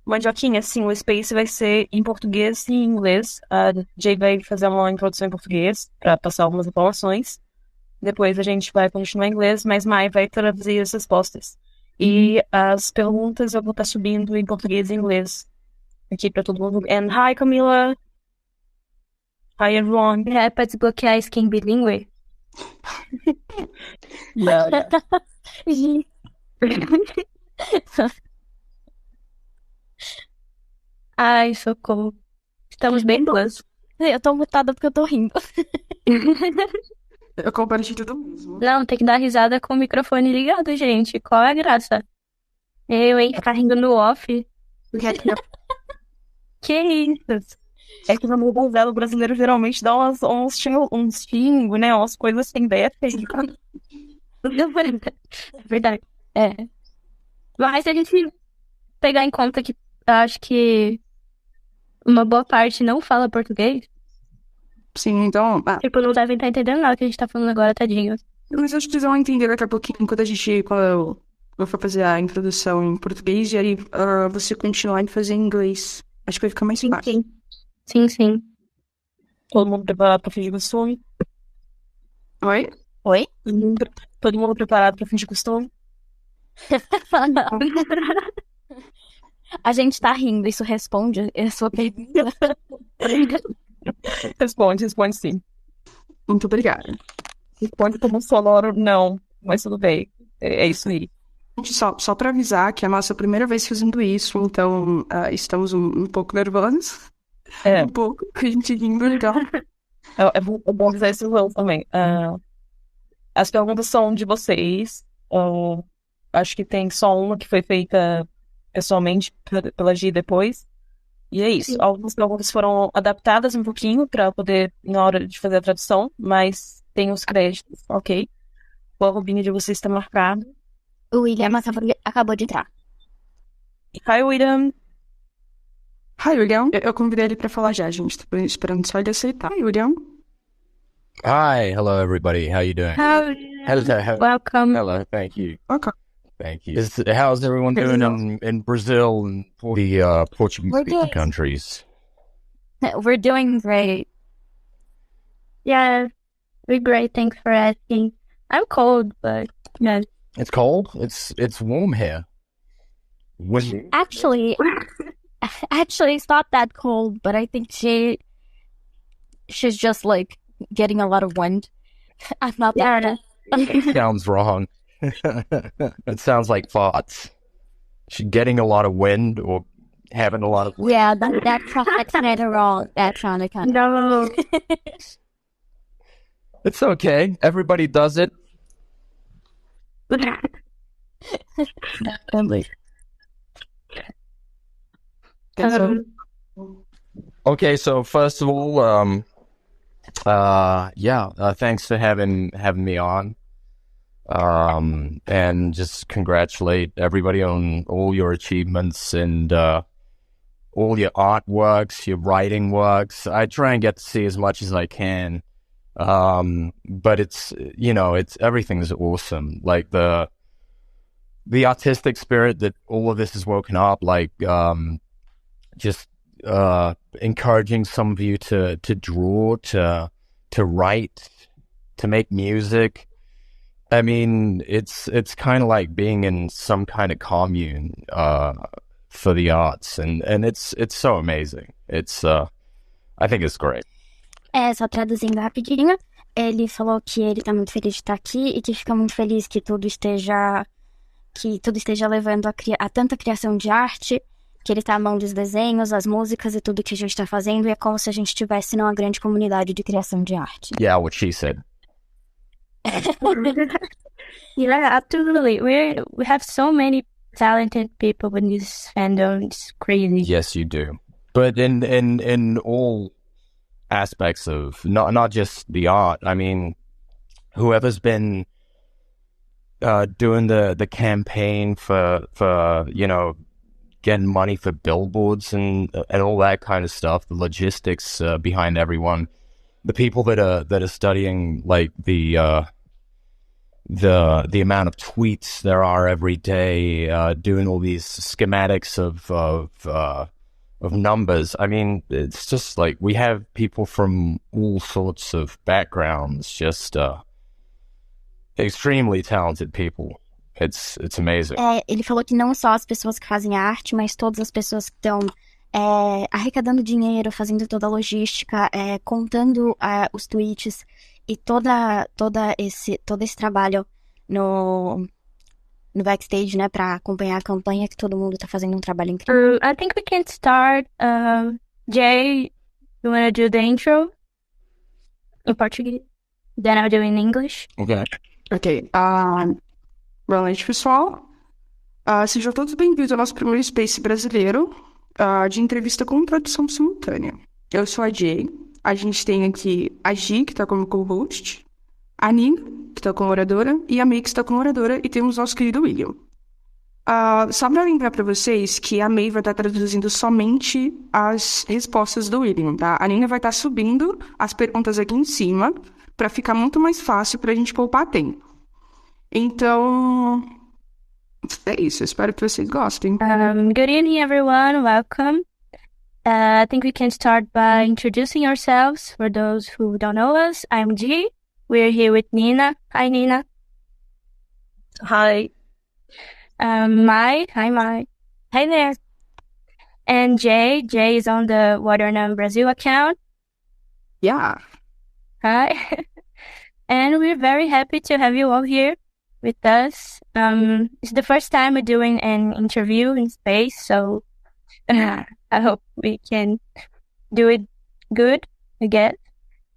Mandioquinha, sim, o Space vai ser em português e em inglês. A Jay vai fazer uma introdução em português para passar algumas informações. Depois a gente vai continuar em inglês, mas Mai vai traduzir as respostas. E as perguntas eu vou estar subindo em português e inglês aqui para todo mundo. And hi, Camila. Hi, everyone. É pra desbloquear a skin bilíngue? Não. Ai, socorro. Estamos bem boas. Eu tô mutada porque eu tô rindo. Eu compartilho tudo mesmo. Não, tem que dar risada com o microfone ligado, gente. Qual é a graça? Eu, hein? Ficar rindo no off. Que isso? É que no novela brasileiro geralmente dá uns xingo, né? Umas coisas assim, daí é feio. É verdade. É. Mas se a gente pegar em conta que eu acho que uma boa parte não fala português, Sim, então... tipo, não devem estar entendendo nada que a gente tá falando agora, tadinho. Mas acho que vocês vão entender daqui a pouquinho quando eu for fazer a introdução em português e aí você continuar e fazer em inglês. Acho que vai ficar mais fácil. Sim. Todo mundo preparado para fingir costume? Oi? Oi? Todo mundo preparado para fingir costume? A gente tá rindo, isso responde a sua pergunta. Responde sim. Muito obrigada. Responde como um sonoro, não. Mas tudo bem. É isso aí. Gente, só para avisar que é a nossa primeira vez fazendo isso, então estamos um pouco nervosos. É. Um pouco, que a gente rindo legal. É bom avisar isso também. As perguntas são de vocês. Acho que tem só uma que foi feita pessoalmente pela Gi depois. E é isso. Sim. Algumas perguntas foram adaptadas um pouquinho para poder, na hora de fazer a tradução, mas tem os créditos, ok? O arrobinho de vocês está marcado. O William acabou de entrar. Hi, William. Hi, William. Eu convidei ele para falar já, gente. Tô esperando só ele aceitar. Hi, William. Hi, hello everybody. How you doing? Hello. Welcome. Hello, thank you. Okay. Thank you. How's everyone doing in Brazil and the Portuguese-speaking countries? We're doing great. Yeah, we're great. Thanks for asking. I'm cold, but yeah. It's cold. It's warm here. Windy. Actually, it's not that cold, but I think she's just like getting a lot of wind. I'm not that. Sounds wrong. It sounds like farts. She's getting a lot of wind or having a lot of wind. Yeah, that's kind of wrong. That's kind of No. It's okay. Everybody does it. Okay, so first of all, thanks for having me on. And just congratulate everybody on all your achievements and all your artworks, your writing works. I try and get to see as much as I can. But it's everything's awesome. Like the artistic spirit that all of this has woken up, like just encouraging some of you to draw, to write, to make music. I mean, it's kind of like being in some kind of commune for the arts, and it's so amazing. I think it's great. Só traduzindo rapidinho, ele falou que ele tá muito feliz de estar aqui e que fica muito feliz que tudo esteja levando a tanta criação de arte, que ele tá à mão dos desenhos, as músicas e tudo que a gente tá fazendo, e é como se a gente estivesse numa grande comunidade de criação de arte. Yeah, what she said. Yeah, absolutely. We have so many talented people in this fandom. It's crazy. Yes, you do. But in all aspects of not just the art. I mean, whoever's been doing the campaign for getting money for billboards and all that kind of stuff, the logistics behind everyone, the people that are studying like the the amount of tweets there are every day, doing all these schematics of numbers. I mean, it's just like we have people from all sorts of backgrounds, just extremely talented people. It's amazing. Ele falou que não só as pessoas que fazem arte, mas todas as pessoas que estão arrecadando dinheiro, fazendo toda a logística, contando os tweets e todo esse trabalho no backstage, né, para acompanhar a campanha, que todo mundo tá fazendo um trabalho incrível. I think we can start. Jay, you want to do the intro in Portuguese? Then I'll do in English. Ok. Boa noite, pessoal. Sejam todos bem-vindos ao nosso primeiro Space brasileiro de entrevista com tradução simultânea. Eu sou a Jay. A gente tem aqui a Gi, que está como co-host, a Nina, que está como oradora, e a May, que está como oradora, e temos nosso querido William. Só para lembrar para vocês que a May vai estar traduzindo somente as respostas do William, tá? A Nina vai estar subindo as perguntas aqui em cima para ficar muito mais fácil para a gente poupar tempo. Então, é isso. Eu espero que vocês gostem. Good evening, everyone. Welcome. I think we can start by introducing ourselves. For those who don't know us, I'm G. We're here with Nina. Hi, Nina. Hi. Mai. Hi, Mai. Hi there. And Jay. Jay is on the Warrior Nun BRASIL account. Yeah. Hi. And we're very happy to have you all here with us. It's the first time we're doing an interview in space, so I hope we can do it good again.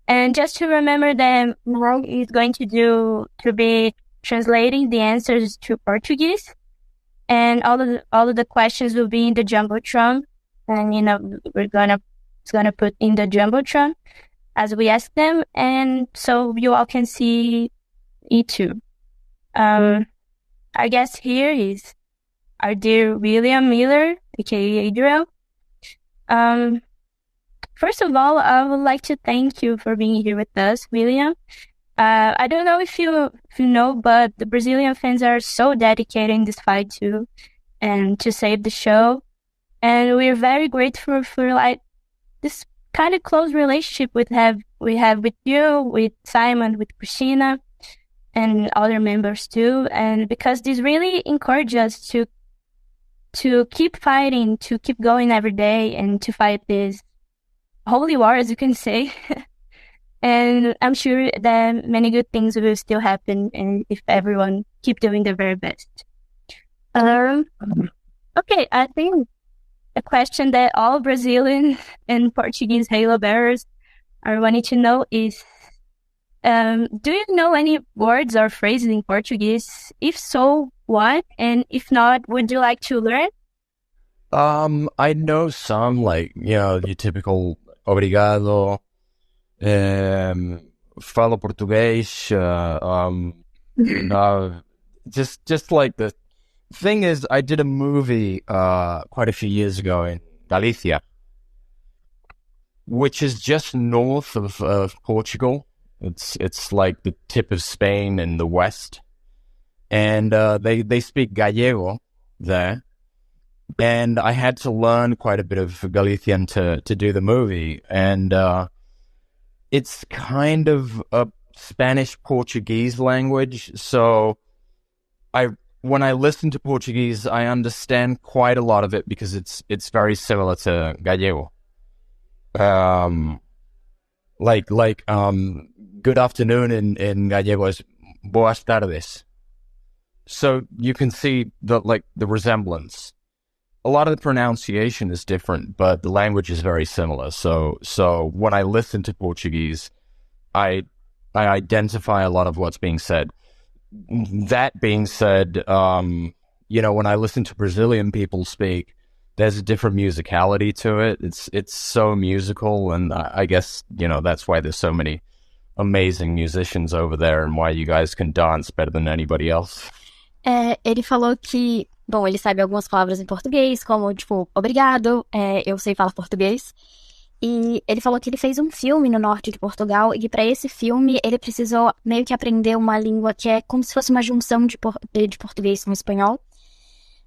And just to remember that Mo is going to be translating the answers to Portuguese, and all of the questions will be in the jumbotron, and it's gonna put in the jumbotron as we ask them, and so you all can see it too. Our guest here is our dear William Miller, aka Adriel. First of all, I would like to thank you for being here with us, William. I don't know if you know, but the Brazilian fans are so dedicated in this fight too, and to save the show. And we're very grateful for like this kind of close relationship we have with you, with Simon, with Christina, and other members too. And because this really encourages us to keep fighting, to keep going every day, and to fight this holy war, as you can say. And I'm sure that many good things will still happen, and if everyone keep doing their very best. Okay, I think a question that all Brazilian and Portuguese Halo bearers are wanting to know is, do you know any words or phrases in Portuguese? If so, what? And if not, would you like to learn? I know some, like, your typical obrigado, falo português, just like the thing is, I did a movie quite a few years ago in Galicia, which is just north of Portugal. It's like the tip of Spain in the west, and they speak Gallego there, and I had to learn quite a bit of Galician to do the movie, and it's kind of a Spanish-Portuguese language, so when I listen to Portuguese, I understand quite a lot of it because it's very similar to Gallego. Good afternoon in Gallego is boas tardes. So you can see the resemblance. A lot of the pronunciation is different, but the language is very similar. So when I listen to Portuguese, I identify a lot of what's being said. That being said, when I listen to Brazilian people speak, there's a different musicality to it. It's so musical, and I guess, that's why there's so many amazing musicians over there and why you guys can dance better than anybody else. Ele falou que, bom, ele sabe algumas palavras em português, como, tipo, obrigado, eu sei falar português, E ele falou que ele fez um filme no norte de Portugal e que para esse filme ele precisou meio que aprender uma língua que é como se fosse uma junção de português com espanhol,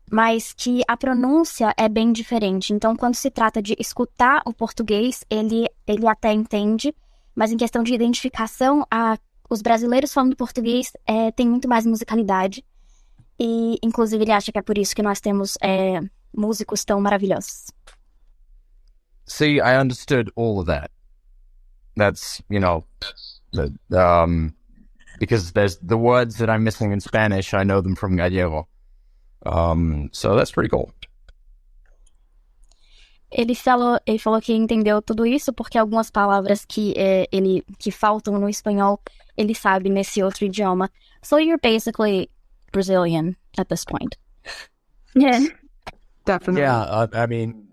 mas que a pronúncia é bem diferente. Então, quando se trata de escutar o português, ele até entende, mas em questão de identificação, os brasileiros falando português tem muito mais musicalidade. E, inclusive, ele acha que é por isso que nós temos músicos tão maravilhosos. See, I understood all of that. That's, because there's the words that I'm missing in Spanish, I know them from Gallego. So that's pretty cool. Ele falou que entendeu tudo isso porque algumas palavras que faltam no espanhol, ele sabe nesse outro idioma. So you're basically Brazilian at this point. Yeah. Definitely. Yeah, I mean,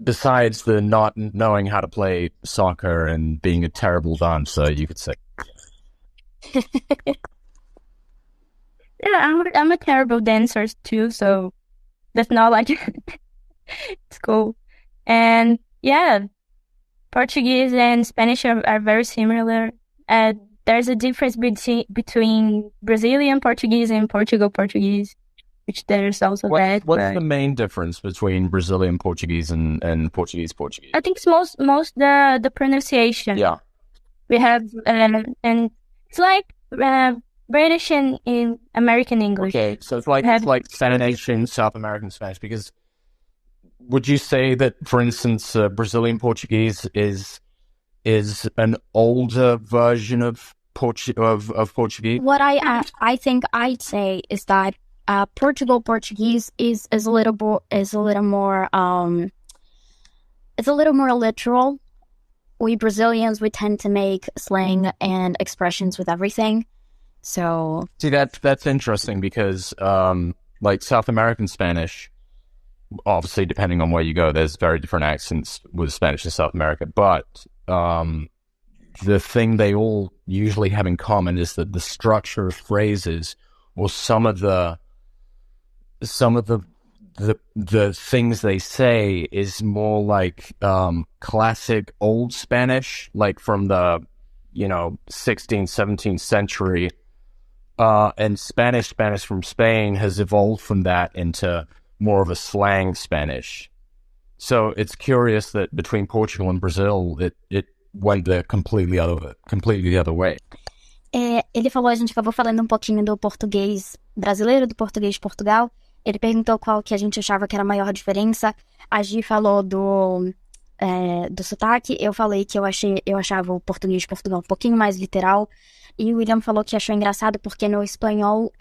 besides the not knowing how to play soccer and being a terrible dancer, you could say. Yeah, I'm a terrible dancer too, so that's not like it's cool. And yeah, Portuguese and Spanish are very similar. There's a difference between Brazilian Portuguese and Portugal Portuguese, which there's also that. What's the main difference between Brazilian Portuguese and Portuguese Portuguese? I think it's most the pronunciation. Yeah. We have and it's like British and in American English. Okay, so it's like Spanish and South American Spanish. Because would you say that, for instance, Brazilian Portuguese is an older version of Portuguese? What I think I'd say is that Portugal Portuguese is a little more literal. We Brazilians, we tend to make slang and expressions with everything. So see, that's interesting because like South American Spanish, obviously depending on where you go, there's very different accents with Spanish in South America. But the thing they all usually have in common is that the structure of phrases or some of the things they say is more like classic old Spanish, like from the 16th, 17th century. And Spanish from Spain has evolved from that into more of a slang Spanish. So it's curious that between Portugal and Brazil, it went the completely the other way. Ele falou, a gente acabou falando um pouquinho do português brasileiro, do português de Portugal. Ele perguntou qual que a gente achava que era a maior diferença. A Gi falou do sotaque. Eu falei que eu achava o português de Portugal um pouquinho mais literal. E o William falou que achou engraçado porque no espanhol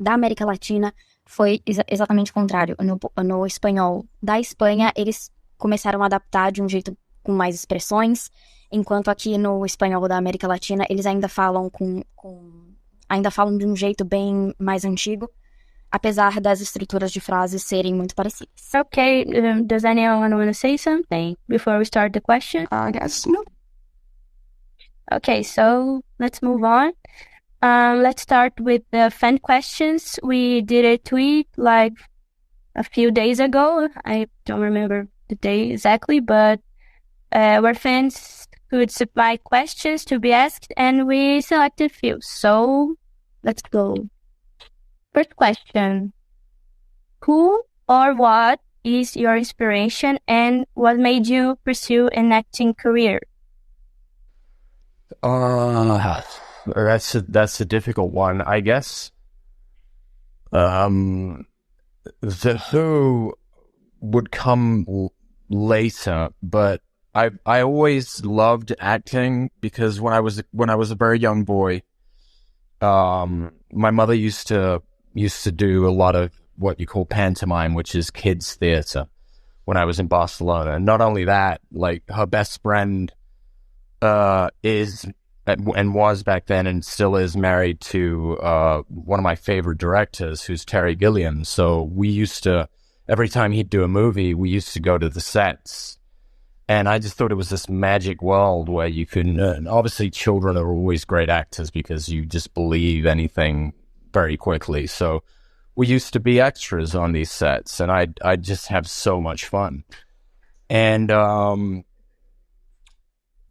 da América Latina foi exatamente o contrário. No espanhol da Espanha, eles começaram a adaptar de um jeito com mais expressões, enquanto aqui no espanhol da América Latina, eles ainda falam ainda falam de um jeito bem mais antigo, apesar das estruturas de frases serem muito parecidas. Okay, does anyone want to say something before we start the question? I guess no. Okay, so let's move on. Let's start with the fan questions. We did a tweet like a few days ago. I don't remember the day exactly, but where fans could supply questions to be asked, and we selected few. So let's go. First question. Who or what is your inspiration, and what made you pursue an acting career? That's a difficult one. I guess the who would come later, but I always loved acting because when I was a very young boy, my mother used to do a lot of what you call pantomime, which is kids theater, when I was in Barcelona. And not only that, like her best friend is and was back then and still is married to one of my favorite directors, who's Terry Gilliam. So we used to, every time he'd do a movie, we used to go to the sets. And I just thought it was this magic world where you can, and obviously children are always great actors because you just believe anything very quickly. So we used to be extras on these sets, and I'd just have so much fun. And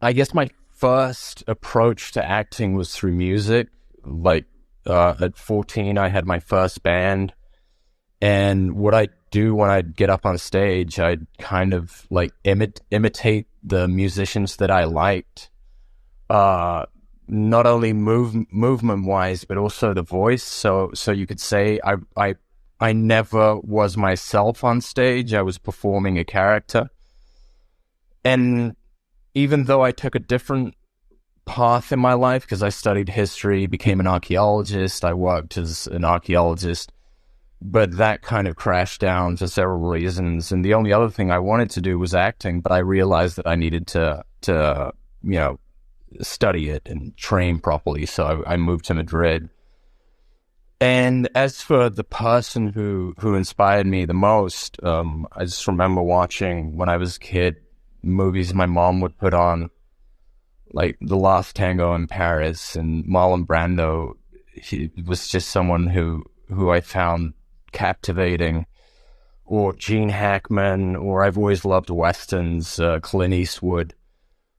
I guess my first approach to acting was through music. Like, at 14, I had my first band. And what I do when I'd get up on stage, I'd kind of like imitate the musicians that I liked. Not only movement wise, but also the voice. So you could say I never was myself on stage. I was performing a character. And even though I took a different path in my life, because I studied history, became an archaeologist, I worked as an archaeologist, but that kind of crashed down for several reasons. And the only other thing I wanted to do was acting, but I realized that I needed to study it and train properly. So I moved to Madrid. And as for the person who inspired me the most, I just remember watching when I was a kid movies my mom would put on, like The Last Tango in Paris, and Marlon Brando. He was just someone who I found captivating, or Gene Hackman, or I've always loved Westerns, Clint Eastwood.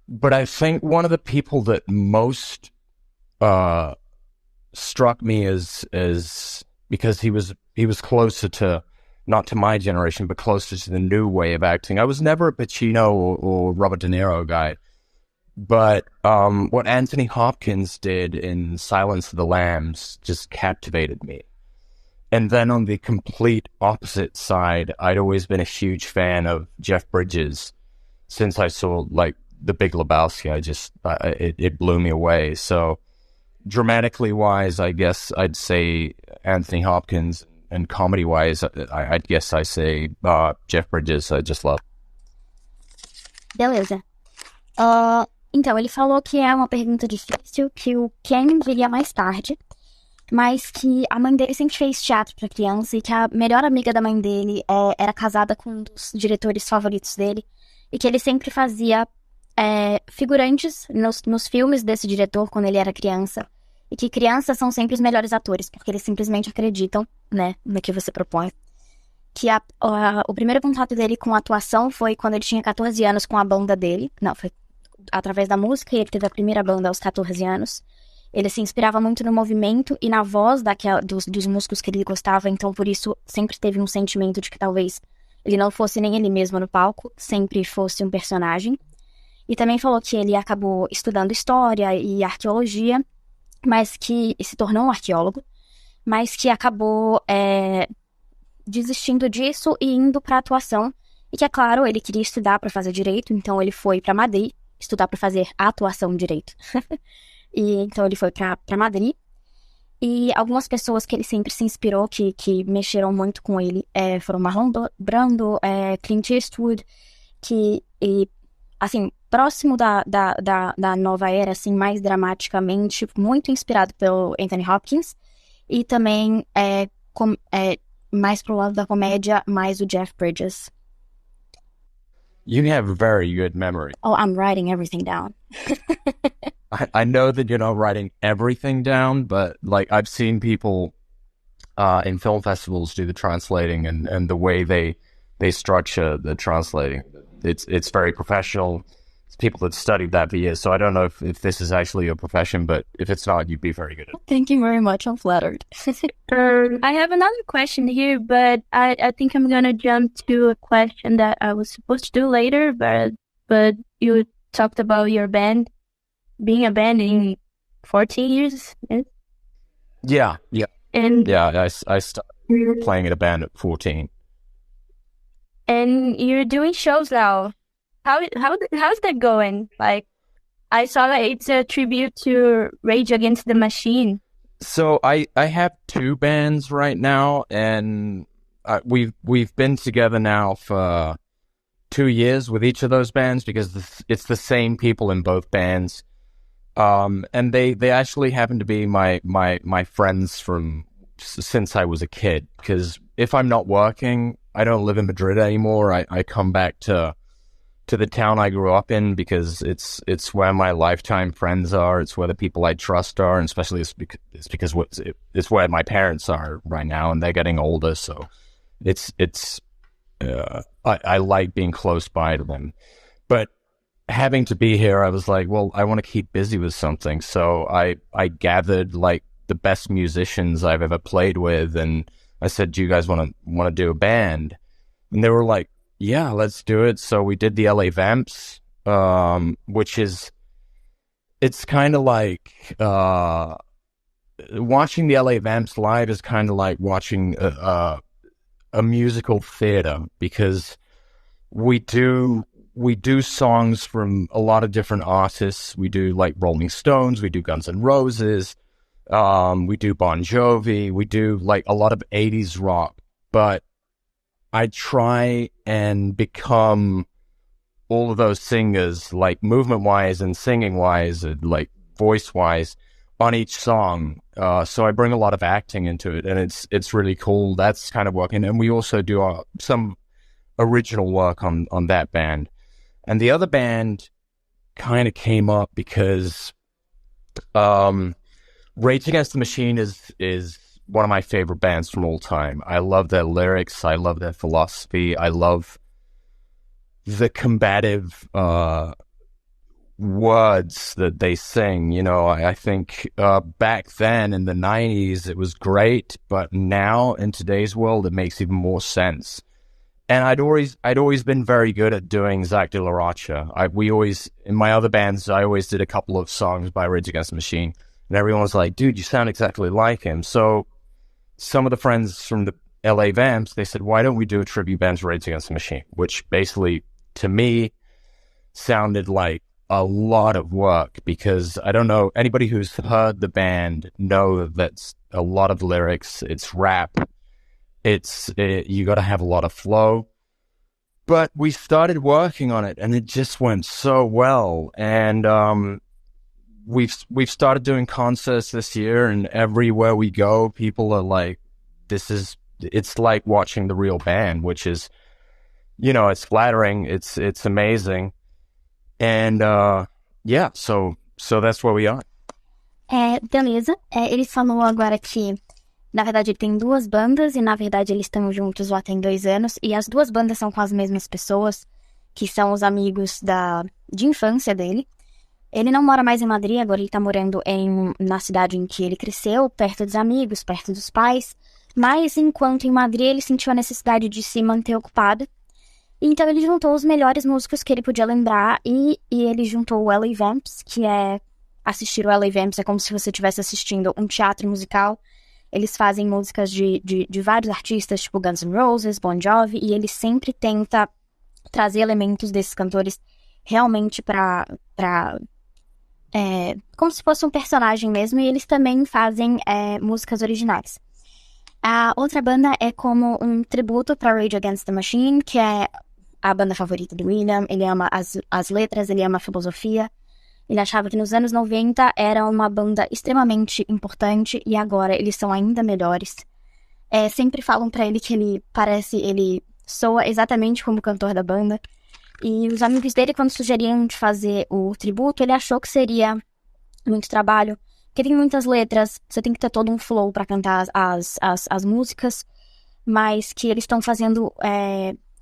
But I think one of the people that most struck me as because he was closer to, not to my generation, but closer to the new way of acting. I was never a Pacino or Robert De Niro guy, but what Anthony Hopkins did in Silence of the Lambs just captivated me. And then on the complete opposite side, I'd always been a huge fan of Jeff Bridges. Since I saw like The Big Lebowski, it blew me away. So dramatically wise, I guess I'd say Anthony Hopkins, and comedy wise, I'd guess I say Jeff Bridges. I just love. Beleza. Então, ele falou que é uma pergunta difícil, que o Ken viria mais tarde, mas que a mãe dele sempre fez teatro para criança e que a melhor amiga da mãe dele era casada com um dos diretores favoritos dele e que ele sempre fazia figurantes nos filmes desse diretor quando ele era criança e que crianças são sempre os melhores atores porque eles simplesmente acreditam, né, no que você propõe. Que o primeiro contato dele com a atuação foi quando ele tinha 14 anos com a banda dele. Não, foi através da música, e ele teve a primeira banda aos 14 anos. Ele se inspirava muito no movimento e na voz dos músicos que ele gostava, então por isso sempre teve um sentimento de que talvez ele não fosse nem ele mesmo no palco, sempre fosse um personagem. E também falou que ele acabou estudando história e arqueologia, mas que se tornou um arqueólogo, mas que acabou desistindo disso e indo para atuação. E que, é claro, ele queria estudar para fazer direito, então ele foi para Madrid estudar para fazer atuação direito. E então ele foi para Madrid. E algumas pessoas que ele sempre se inspirou, que mexeram muito com ele, foram Marlon Brando, Clint Eastwood, assim, próximo da nova era, assim, mais dramaticamente, muito inspirado pelo Anthony Hopkins. E também, mais pro lado da comédia, mais o Jeff Bridges. You have a very good memory. Oh, I'm writing everything down. I know that you're not writing everything down, but like I've seen people in film festivals do the translating and the way they structure the translating. It's very professional. It's people that studied that for years. So I don't know if this is actually your profession, but if it's not, you'd be very good at it. Thank you very much. I'm flattered. I have another question here, but I think I'm gonna jump to a question that I was supposed to do later, but you talked about your band. Being a band in 14 years? Yeah. And yeah, I started playing in a band at 14. And you're doing shows now. How's that going? Like, I saw that it's a tribute to Rage Against the Machine. So I have two bands right now, and we've been together now for 2 years with each of those bands because it's the same people in both bands. And they actually happen to be my friends from since I was a kid, because if I'm not working, I don't live in Madrid anymore. I come back to the town I grew up in because it's where my lifetime friends are. It's where the people I trust are, and especially it's because it's where my parents are right now, and they're getting older. So I like being close by to them. But having to be here, I was like, well, I want to keep busy with something. So I gathered like the best musicians I've ever played with, and I said, do you guys want to do a band? And they were like, yeah, let's do it. So we did the LA Vamps, which is, it's kind of like, watching the LA Vamps live is kind of like watching a musical theater, because we do songs from a lot of different artists. We do like Rolling Stones, we do Guns N' Roses, we do Bon Jovi, we do like a lot of 80s rock, but I try and become all of those singers, like movement-wise and singing-wise, and like voice-wise, on each song. So I bring a lot of acting into it, and it's really cool. That's kind of working. And we also do some original work on that band. And the other band kind of came up because Rage Against the Machine is one of my favorite bands from all time. I love their lyrics. I love their philosophy. I love the combative words that they sing. You know, I think back then in the 90s it was great, but now in today's world it makes even more sense. And I'd always been very good at doing Zach De La Rocha. We always, in my other bands, I always did a couple of songs by Rage Against the Machine, and everyone was like, dude, you sound exactly like him. So some of the friends from the LA Vamps, they said, why don't we do a tribute band to Rage Against the Machine? Which basically, to me, sounded like a lot of work, because I don't know, anybody who's heard the band know that that's a lot of lyrics, it's rap, you got to have a lot of flow. But we started working on it, and it just went so well. And we've started doing concerts this year, and everywhere we go, people are like, it's like watching the real band, which is, you know, it's flattering, it's amazing. And yeah, so that's where we are. Beleza. Ele falou agora que, na verdade, ele tem duas bandas, e na verdade eles estão juntos já tem 2 anos, e as duas bandas são com as mesmas pessoas, que são os amigos de infância dele. Ele não mora mais em Madrid, agora ele tá morando na cidade em que ele cresceu, perto dos amigos, perto dos pais, mas enquanto em Madrid ele sentiu a necessidade de se manter ocupado. Então ele juntou os melhores músicos que ele podia lembrar, e ele juntou o LA Vamps, que assistir o LA Vamps é como se você estivesse assistindo um teatro musical. Eles fazem músicas de vários artistas, tipo Guns N' Roses, Bon Jovi, e ele sempre tenta trazer elementos desses cantores realmente como se fosse um personagem mesmo, e eles também fazem músicas originais. A outra banda é como um tributo para Rage Against the Machine, que é a banda favorita do William. Ele ama as letras, ele ama a filosofia. Ele achava que nos anos 90 era uma banda extremamente importante, e agora eles são ainda melhores. Sempre falam pra ele que ele soa exatamente como o cantor da banda. E os amigos dele, quando sugeriam de fazer o tributo, ele achou que seria muito trabalho, porque tem muitas letras, você tem que ter todo um flow pra cantar as músicas, mas que eles estão fazendo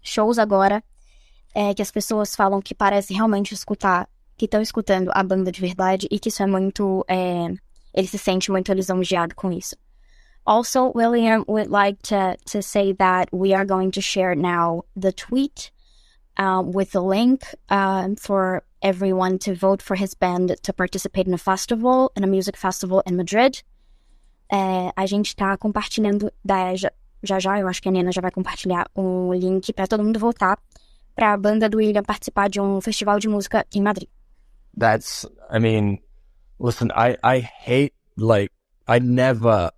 shows agora, que as pessoas falam que parece realmente que estão escutando a banda de verdade, e que isso é muito... ele se sente muito lisonjeado com isso. Also, William would like to say that we are going to share now the tweet with the link for everyone to vote for his band to participate in a music festival in Madrid. A gente tá compartilhando, já eu acho que a Nena já vai compartilhar o link para todo mundo votar para a banda do William participar de um festival de música em Madrid. Listen, I hate, like, I never,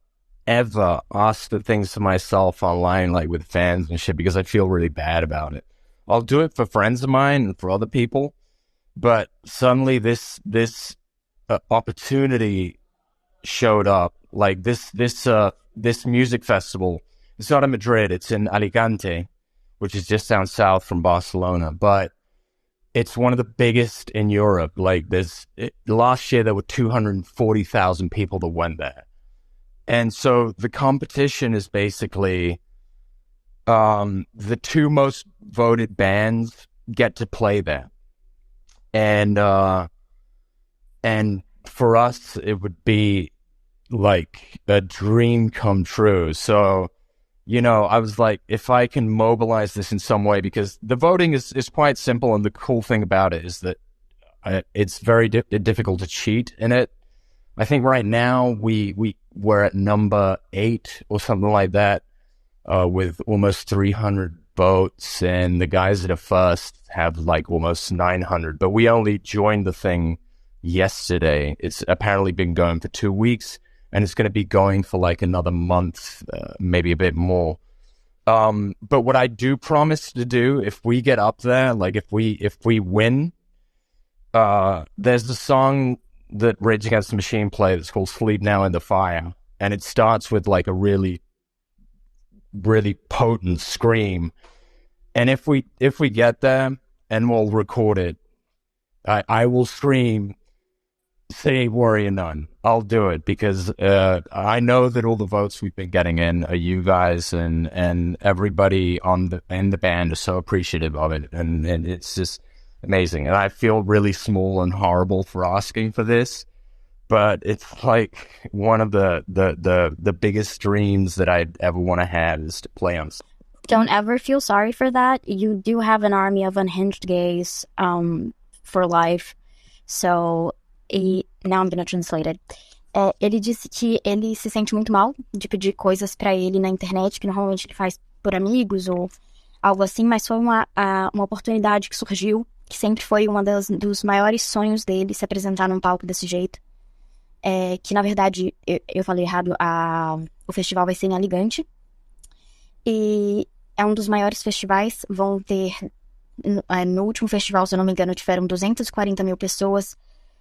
ever ask the things to myself online, like with fans and shit, because I feel really bad about it. I'll do it for friends of mine and for other people, but suddenly this opportunity showed up. Like this music festival, it's not in Madrid, it's in Alicante, which is just down south from Barcelona, but it's one of the biggest in Europe. Like last year there were 240,000 people that went there. And so the competition is basically the 2 most voted bands get to play there. And for us, it would be like a dream come true. So, I was like, if I can mobilize this in some way, because the voting is quite simple. And the cool thing about it is that it's very difficult to cheat in it. I think right now we're at number 8 or something like that, with almost 300 votes, and the guys that are first have like almost 900. But we only joined the thing yesterday. It's apparently been going for 2 weeks, and it's going to be going for like another month, maybe a bit more. But what I do promise to do, if we get up there, like if we win, there's the song that Rage Against the Machine play that's called Sleep Now in the Fire, and it starts with like a really, really potent scream. And if we get there, and we'll record it, I will scream, say Warrior Nun. I'll do it, because I know that all the votes we've been getting in are you guys, and everybody in the band is so appreciative of it, and it's just amazing. And I feel really small and horrible for asking for this, but it's like one of the biggest dreams that I'd ever want to have is to play on. Don't ever feel sorry for that. You do have an army of unhinged gays for life. So, now I'm gonna translate it. Ele disse que ele se sente muito mal de pedir coisas pra ele na internet, que normalmente ele faz por amigos ou algo assim, mas foi uma oportunidade que surgiu, que sempre foi dos maiores sonhos dele, se apresentar num palco desse jeito. Que, na verdade, eu falei errado, o festival vai ser em Alicante. E é um dos maiores festivais. Vão ter, no último festival, se eu não me engano, tiveram 240 mil pessoas.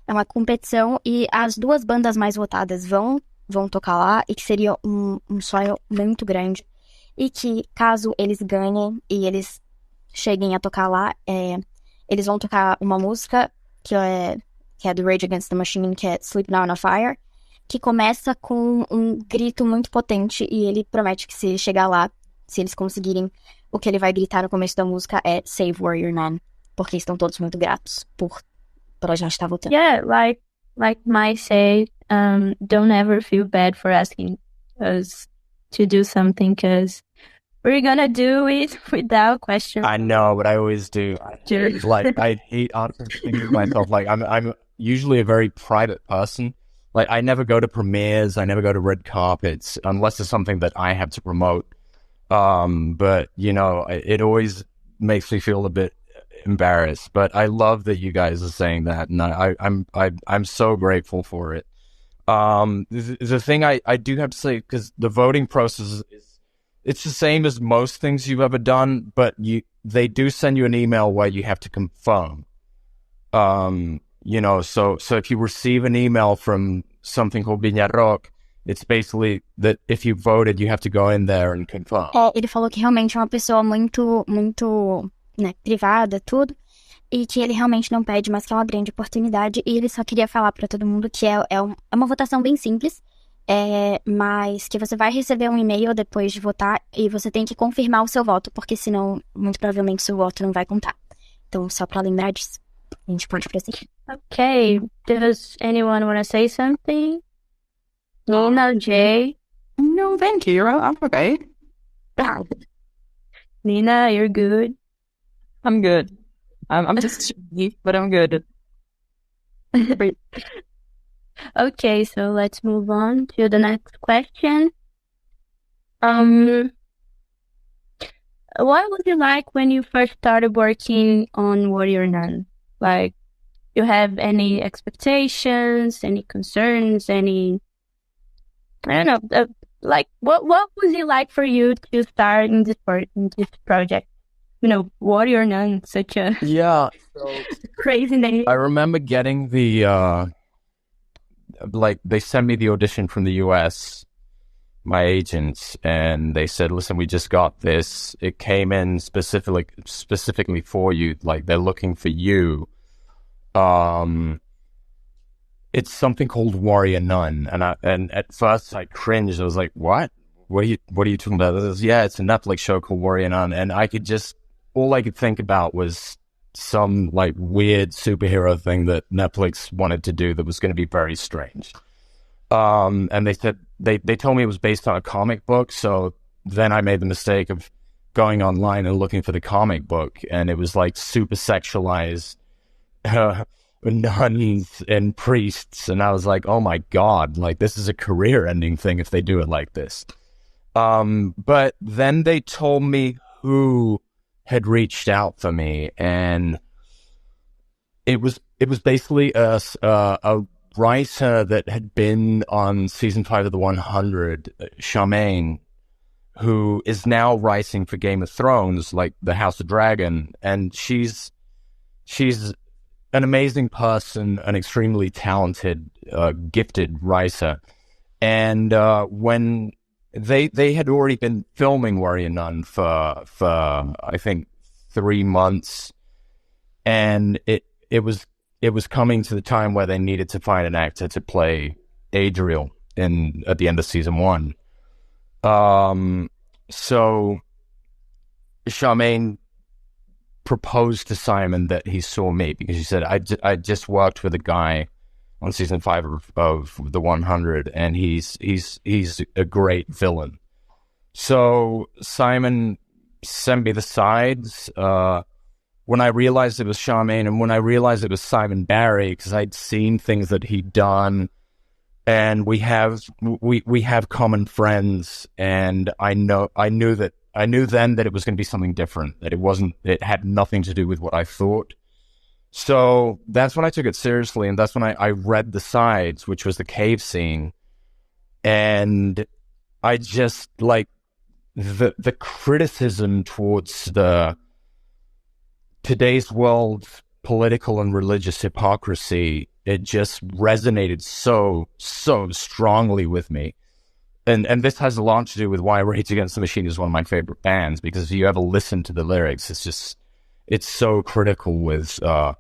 É uma competição, e as 2 bandas mais votadas vão tocar lá, e que seria um sonho muito grande. E que, caso eles ganhem e eles cheguem a tocar lá, eles vão tocar uma música que é do Rage Against the Machine, que é Sleep Now on a Fire, que começa com um grito muito potente, e ele promete que se chegar lá, se eles conseguirem, o que ele vai gritar no começo da música é Save Warrior Nun, porque estão todos muito gratos por a gente estar votando. Yeah, like Mai said, don't ever feel bad for asking us to do something, because we're gonna do it without question. I know, but I always do. Like, I hate answering myself. Like, I'm usually a very private person. Like, I never go to premieres, I never go to red carpets, unless it's something that I have to promote. But, it always makes me feel a bit embarrassed. But I love that you guys are saying that, and I'm so grateful for it. The thing I do have to say, because the voting process it's the same as most things you've ever done, but they do send you an email where you have to confirm. So if you receive an email from something called Vinha Rock, it's basically that if you voted, you have to go in there and confirm. Ele falou que realmente é uma pessoa muito, muito, né, privada, tudo, e que ele realmente não pede, mas que é uma grande oportunidade, e ele só queria falar pra todo mundo que é uma votação bem simples, mas que você vai receber um e-mail depois de votar, e você tem que confirmar o seu voto, porque senão, muito provavelmente, seu voto não vai contar. Então, só pra lembrar disso, a gente pode prosseguir. Okay, does anyone want to say something? Nina, Jay? No, thank you. I'm okay. Nina, you're good? I'm good. I'm just cheeky, but I'm good. Okay, so let's move on to the next question. What was it like when you first started working on Warrior Nun? Like, you have any expectations, any concerns, any, I don't know, like, what was it like for you to start in this project? Warrior Nun, such a crazy name. I remember getting the, they sent me the audition from the US, my agents, and they said, listen, we just got this. It came in specifically for you. Like, they're looking for you. It's something called Warrior Nun. And at first I cringed. I was like, what? What are you talking about? It's a Netflix show called Warrior Nun. And all I could think about was some like weird superhero thing that Netflix wanted to do that was going to be very strange. And they said they told me it was based on a comic book. So then I made the mistake of going online and looking for the comic book, and it was like super sexualized nuns and priests, and I was like, oh my god, like this is a career-ending thing if they do it like this. But then they told me who had reached out for me, and it was basically a writer that had been on season 5 of the 100, Charmaine, who is now writing for Game of Thrones, like the House of Dragon, and she's an amazing person, an extremely talented, gifted writer. And when they had already been filming Warrior Nun for I think 3 months, and it was coming to the time where they needed to find an actor to play Adriel at the end of season 1. So Charmaine proposed to Simon that he saw me, because she said, I just worked with a guy on season 5 of the 100, and he's a great villain. So Simon sent me the sides, when I realized it was Charmaine, and when I realized it was Simon Barry, because I'd seen things that he'd done, and we have common friends, and I knew then that it was going to be something different, that it had nothing to do with what I thought. So that's when I took it seriously, and that's when I read the sides, which was the cave scene, and I just, like, the criticism towards today's world, political and religious hypocrisy, it just resonated so strongly with me. And this has a lot to do with why Rage Against the Machine is one of my favorite bands, because if you ever listen to the lyrics, it's so critical with the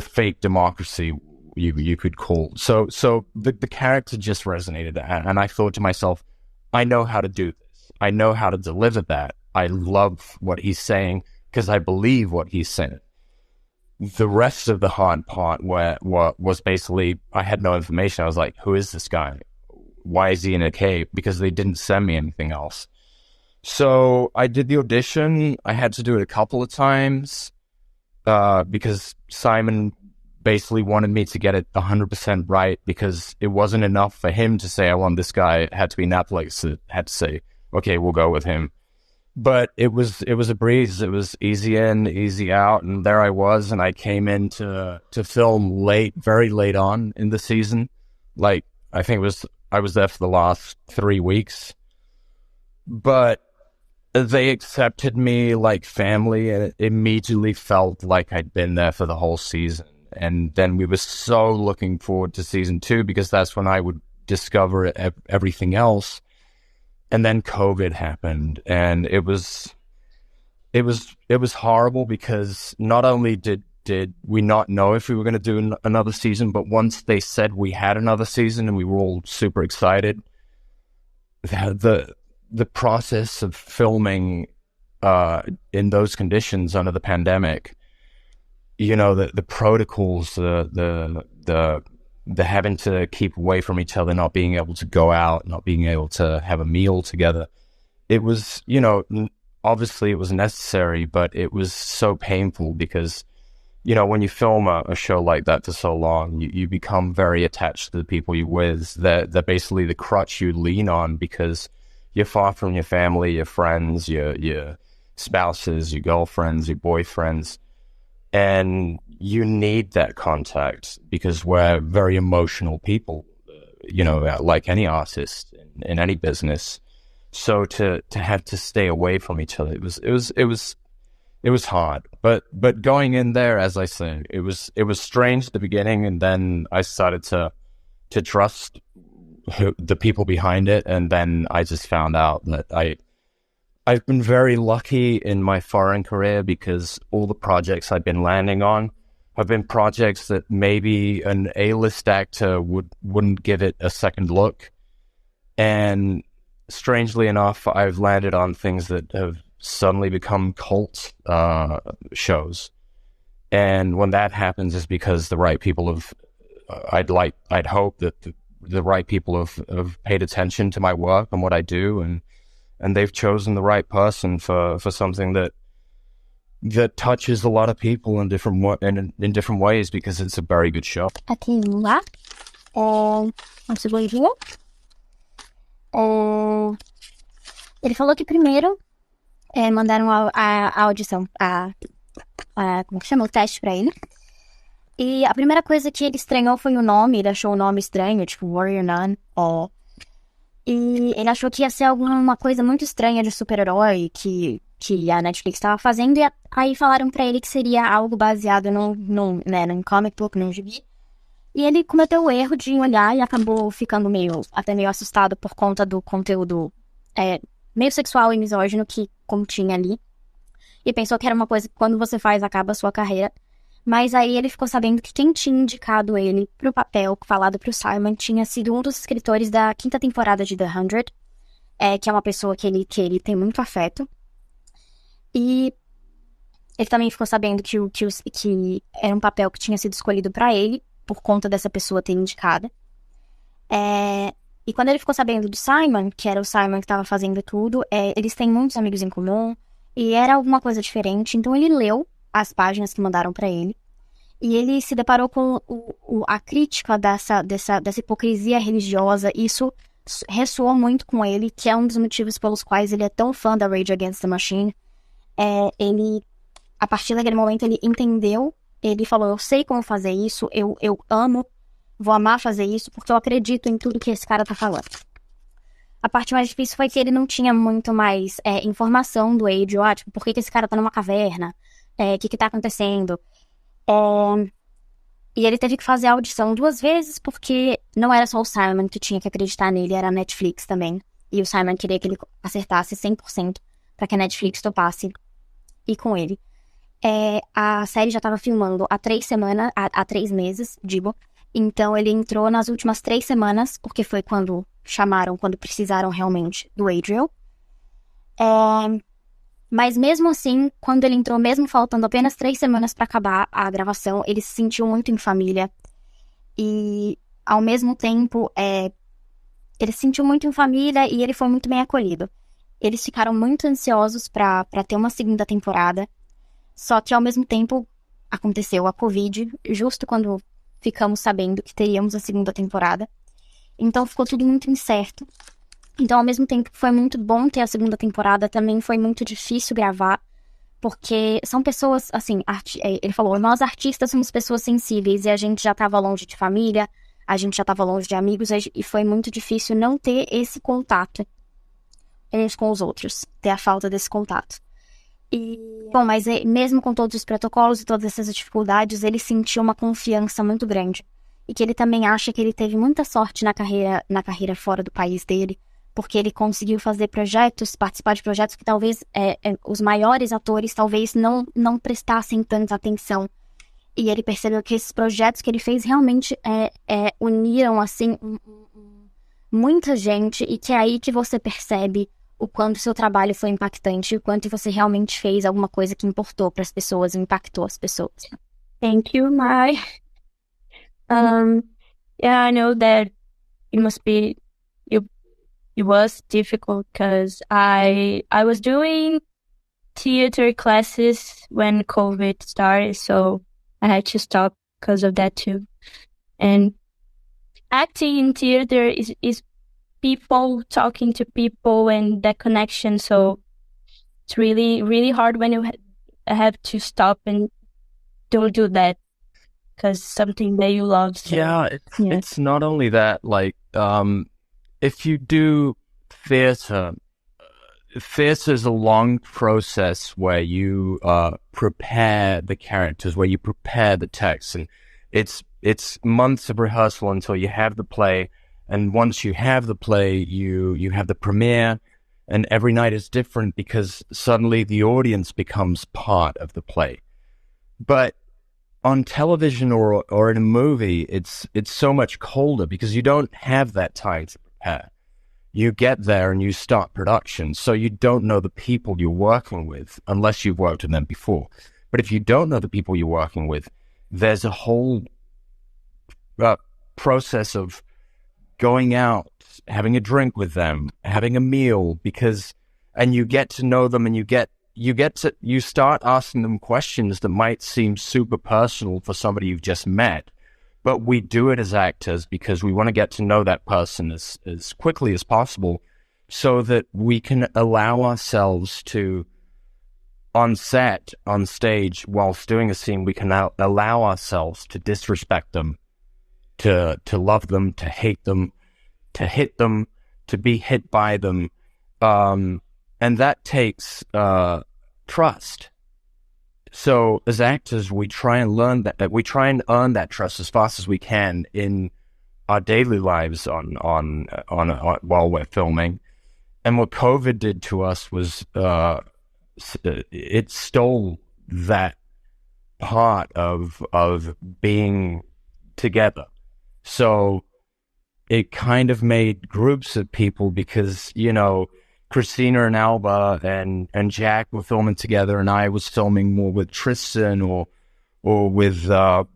fake democracy you could call. So the character just resonated, and I thought to myself, I know how to do this. I know how to deliver that. I love what he's saying because I believe what he's saying. The rest of the hard part was basically, I had no information. I was like, who is this guy? Why is he in a cave? Because they didn't send me anything else. So I did the audition. I had to do it a couple of times because Simon basically wanted me to get it 100% right, because it wasn't enough for him to say, I want this guy. It had to be Netflix that had to say, okay, we'll go with him. But it was a breeze. It was easy in, easy out, and there I was, and I came in to film very late on in the season. Like, I think I was there for the last 3 weeks. But they accepted me like family, and it immediately felt like I'd been there for the whole season. And then we were so looking forward to season 2, because that's when I would discover everything else. And then COVID happened, and it was horrible, because not only did we not know if we were going to do another season, but once they said we had another season and we were all super excited, the process of filming in those conditions under the pandemic, you know, the protocols, the having to keep away from each other, not being able to go out, not being able to have a meal together. It was, you know, obviously it was necessary, but it was so painful because, you know, when you film a show like that for so long, you become very attached to the people you're with. They're basically the crutch you lean on, because you're far from your family, your friends, your spouses, your girlfriends, your boyfriends. And you need that contact, because we're very emotional people, you know, like any artist in any business. So to have to stay away from each other, it was hard. But going in there, as I said, it was strange at the beginning, and then I started to trust the people behind it, and then I just found out that I've been very lucky in my foreign career, because all the projects I've been landing on have been projects that maybe an A-list actor wouldn't give it a second look. And strangely enough, I've landed on things that have suddenly become cult shows. And when that happens, it's because the right people have, I'd hope that the right people have paid attention to my work and what I do, and they've chosen the right person for something that touches a lot of people in different ways, because it's a very good show. Aqui, vamos lá. Um segundinho. Ele falou que primeiro mandaram a audição, como que chama? O teste pra ele. E a primeira coisa que ele estranhou foi o nome. Ele achou o nome estranho, tipo Warrior Nun. E ele achou que ia ser alguma coisa muito estranha de super-herói que a Netflix estava fazendo. E aí falaram pra ele que seria algo baseado num comic book, num gibi. E ele cometeu o erro de olhar e acabou ficando até meio assustado por conta do conteúdo meio sexual e misógino que continha ali. E pensou que era uma coisa que quando você faz acaba a sua carreira. Mas aí ele ficou sabendo que quem tinha indicado ele pro papel falado pro Simon tinha sido um dos escritores da 5ª temporada de The 100, que é uma pessoa que ele tem muito afeto. E ele também ficou sabendo que era um papel que tinha sido escolhido pra ele, por conta dessa pessoa ter indicado. E quando ele ficou sabendo do Simon, que era o Simon que estava fazendo tudo, eles têm muitos amigos em comum, e era alguma coisa diferente, então ele leu as páginas que mandaram pra ele, e ele se deparou com a crítica dessa hipocrisia religiosa. Isso ressoou muito com ele, que é um dos motivos pelos quais ele é tão fã da Rage Against the Machine. A partir daquele momento, ele entendeu, ele falou, eu sei como fazer isso, eu amo, vou amar fazer isso, porque eu acredito em tudo que esse cara tá falando. A parte mais difícil foi que ele não tinha muito mais informação do Adriel, tipo, por que esse cara tá numa caverna, o que tá acontecendo. E ele teve que fazer a audição 2 vezes, porque não era só o Simon que tinha que acreditar nele, era a Netflix também. E o Simon queria que ele acertasse 100% pra que a Netflix topasse ir com ele. A série já tava filmando há 3 meses, digo. Então ele entrou nas últimas 3 semanas, porque foi quando precisaram realmente do Adriel. Mas mesmo assim, quando ele entrou, mesmo faltando apenas 3 semanas pra acabar a gravação, ele se sentiu muito em família. E, ao mesmo tempo, ele se sentiu muito em família e ele foi muito bem acolhido. Eles ficaram muito ansiosos pra ter uma segunda temporada. Só que, ao mesmo tempo, aconteceu a Covid, justo quando ficamos sabendo que teríamos a segunda temporada. Então, ficou tudo muito incerto. Então, ao mesmo tempo que foi muito bom ter a segunda temporada, também foi muito difícil gravar, porque são pessoas, assim, ele falou, nós artistas somos pessoas sensíveis, e a gente já estava longe de família, a gente já estava longe de amigos, e foi muito difícil não ter esse contato uns com os outros, ter a falta desse contato. Bom, mas mesmo com todos os protocolos e todas essas dificuldades, ele sentiu uma confiança muito grande, e que ele também acha que ele teve muita sorte na carreira fora do país dele, porque ele conseguiu fazer projetos, participar de projetos que talvez os maiores atores talvez não prestassem tanta atenção. E ele percebeu que esses projetos que ele fez realmente uniram, assim, muita gente, e que é aí que você percebe o quanto seu trabalho foi impactante, o quanto você realmente fez alguma coisa que importou para as pessoas, impactou as pessoas. Thank you, Mai. Yeah, I know that it must be it was difficult because I was doing theater classes when COVID started, so I had to stop because of that too. And acting in theater is people talking to people and that connection, so it's really, really hard when you have to stop and don't do that because something that you love. So, yeah, it's not only that, like, if you do theater is a long process where you prepare the characters, where you prepare the text, and it's months of rehearsal until you have the play. And once you have the play, you have the premiere, and every night is different because suddenly the audience becomes part of the play. But on television or in a movie, it's so much colder because you don't have that time to prepare. you get there and you start production. So you don't know the people you're working with unless you've worked with them before. But if you don't know the people you're working with, there's a whole process of going out, having a drink with them, having a meal, and you get to know them, and you start asking them questions that might seem super personal for somebody you've just met. But we do it as actors because we want to get to know that person as quickly as possible so that we can allow ourselves to, on set, on stage, whilst doing a scene, we can allow ourselves to disrespect them, to love them, to hate them, to hit them, to be hit by them. And that takes trust. So as actors, we try and learn that. We try and earn that trust as fast as we can in our daily lives on while we're filming. And what COVID did to us was it stole that part of being together. So it kind of made groups of people because, you know, Christina and Alba and Jack were filming together, and I was filming more with Tristan or with the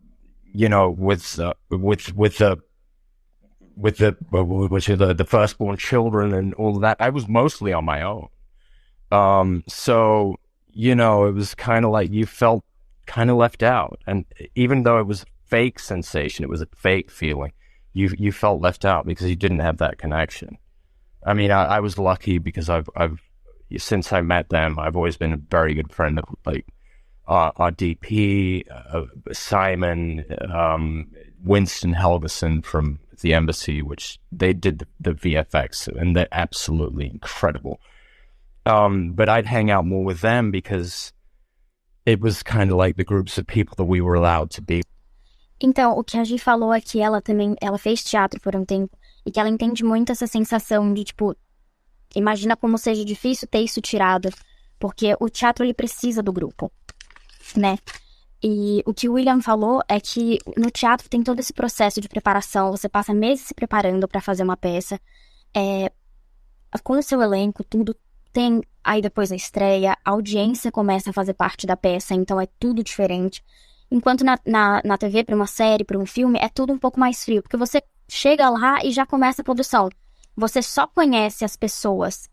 firstborn children and all of that. I was mostly on my own. So, you know, it was kind of like you felt kind of left out, and even though it was a fake sensation, it was a fake feeling. You felt left out because you didn't have that connection. I mean, I was lucky because I've since I met them, I've always been a very good friend of like our DP, Simon, Winston Helgeson from the embassy, which they did the VFX, and they're absolutely incredible. But I'd hang out more with them because it was kind of like the groups of people that we were allowed to be. Então, o que a Gi falou é que ela fez teatro por um tempo e que ela entende muito essa sensação de, tipo, imagina como seja difícil ter isso tirado, porque o teatro, ele precisa do grupo, né? E o que o William falou é que no teatro tem todo esse processo de preparação, você passa meses se preparando para fazer uma peça, com o seu elenco, tudo tem, aí depois a estreia, a audiência começa a fazer parte da peça, então é tudo diferente. Enquanto na TV, para uma série, para um filme, é tudo um pouco mais frio, porque você chega lá e já começa a produção. Você só conhece as pessoas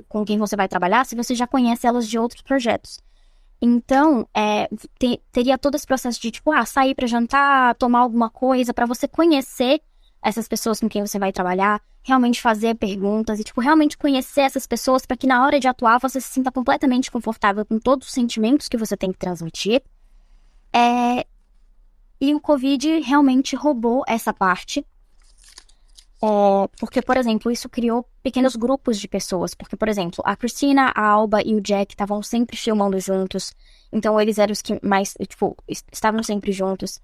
com quem você vai trabalhar se você já conhece elas de outros projetos. Então, teria todo esse processo de, tipo, sair para jantar, tomar alguma coisa, para você conhecer essas pessoas com quem você vai trabalhar, realmente fazer perguntas e, tipo, realmente conhecer essas pessoas para que na hora de atuar você se sinta completamente confortável com todos os sentimentos que você tem que transmitir. E o Covid realmente roubou essa parte, porque, por exemplo, isso criou pequenos grupos de pessoas, porque, por exemplo, a Cristina, a Alba e o Jack estavam sempre filmando juntos, então eles eram os que mais, tipo, estavam sempre juntos.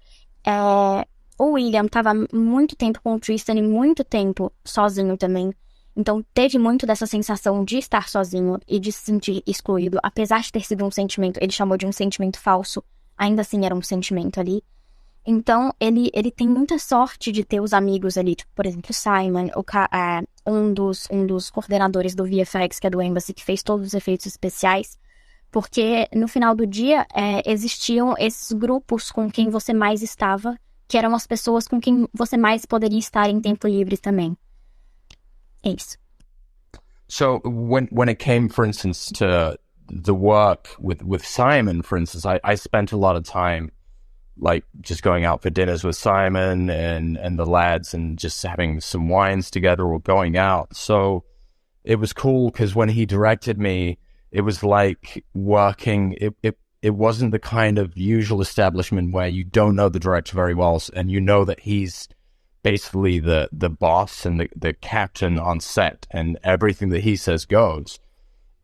O William estava muito tempo com o Tristan e muito tempo sozinho também, então teve muito dessa sensação de estar sozinho e de se sentir excluído, apesar de ter sido um sentimento, ele chamou de um sentimento falso, ainda assim era um sentimento ali. Então, ele tem muita sorte de ter os amigos ali, tipo, por exemplo, o Simon, um dos coordenadores do VFX, que é do Embassy, que fez todos os efeitos especiais, porque no final do dia existiam esses grupos com quem você mais estava, que eram as pessoas com quem você mais poderia estar em tempo livre também. É isso. So when it came, for instance, to the work with Simon, for instance, I spent a lot of time like just going out for dinners with Simon and the lads and just having some wines together or going out. So it was cool because when he directed me, it was like working. It wasn't the kind of usual establishment where you don't know the director very well and you know that he's basically the boss and the captain on set and everything that he says goes.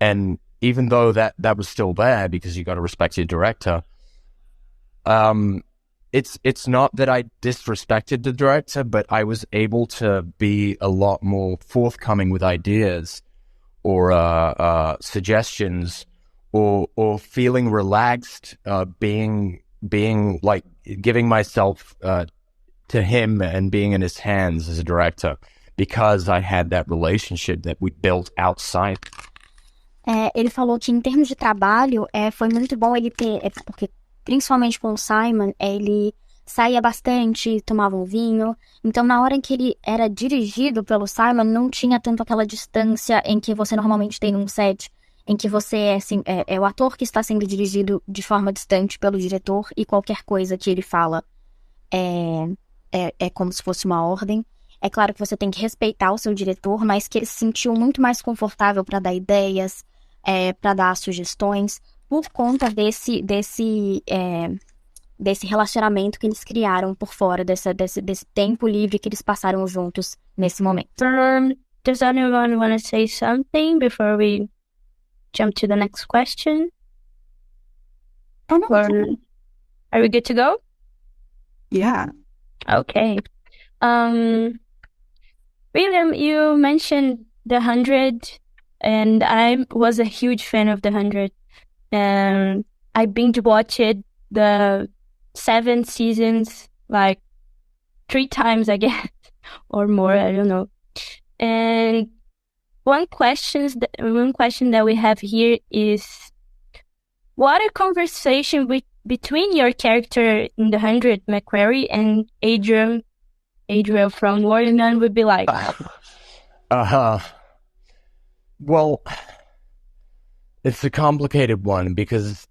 And even though that was still there because you got to respect your director, it's not that I disrespected the director, but I was able to be a lot more forthcoming with ideas or suggestions or feeling relaxed, being like giving myself to him and being in his hands as a director. because I had that relationship that we built outside. Ele falou que em termos de trabalho, foi muito bom ele ter, porque principalmente com o Simon, ele saía bastante, tomava um vinho, então na hora em que ele era dirigido pelo Simon, não tinha tanto aquela distância em que você normalmente tem num set, em que você é o ator que está sendo dirigido de forma distante pelo diretor e qualquer coisa que ele fala é como se fosse uma ordem. É claro que você tem que respeitar o seu diretor, mas que ele se sentiu muito mais confortável para dar ideias, para dar sugestões, por conta desse relacionamento que eles criaram por fora, desse tempo livre que eles passaram juntos nesse momento. Does anyone want to say something before we jump to the next question? Or are we good to go? Yeah. Okay. William, you mentioned The 100, and I was a huge fan of The 100. I binge watched the 7 seasons like 3 times, I guess, or more, I don't know. And one question that we have here is, what a conversation between your character in The 100, McQuarrie, and Adriel from Warrior Nun would be like? Well, it's a complicated one because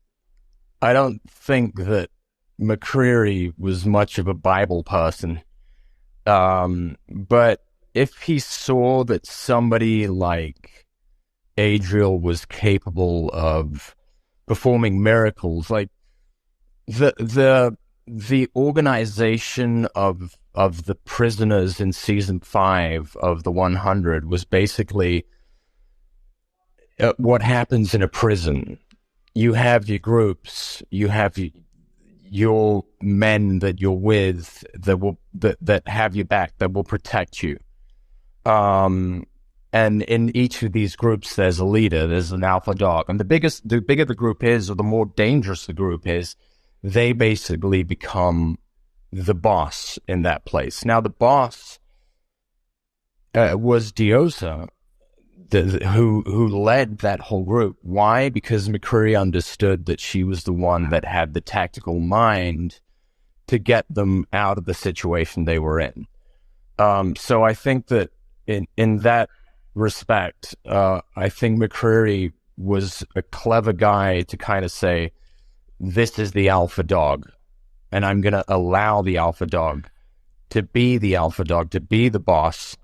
I don't think that McCreary was much of a Bible person. But if he saw that somebody like Adriel was capable of performing miracles, like the organization of the prisoners in season 5 of the 100 was basically what happens in a prison. You have your groups, you have your men that you're with that have your back, that will protect you. And in each of these groups, there's a leader, there's an alpha dog. And the bigger the group is, or the more dangerous the group is, they basically become the boss in that place. Now, the boss was Diosa, who led that whole group. Why? Because McCreary understood that she was the one that had the tactical mind to get them out of the situation they were in. So I think that in that respect, I think McCreary was a clever guy to kind of say, this is the alpha dog, and I'm going to allow the alpha dog to be the alpha dog, to be the boss,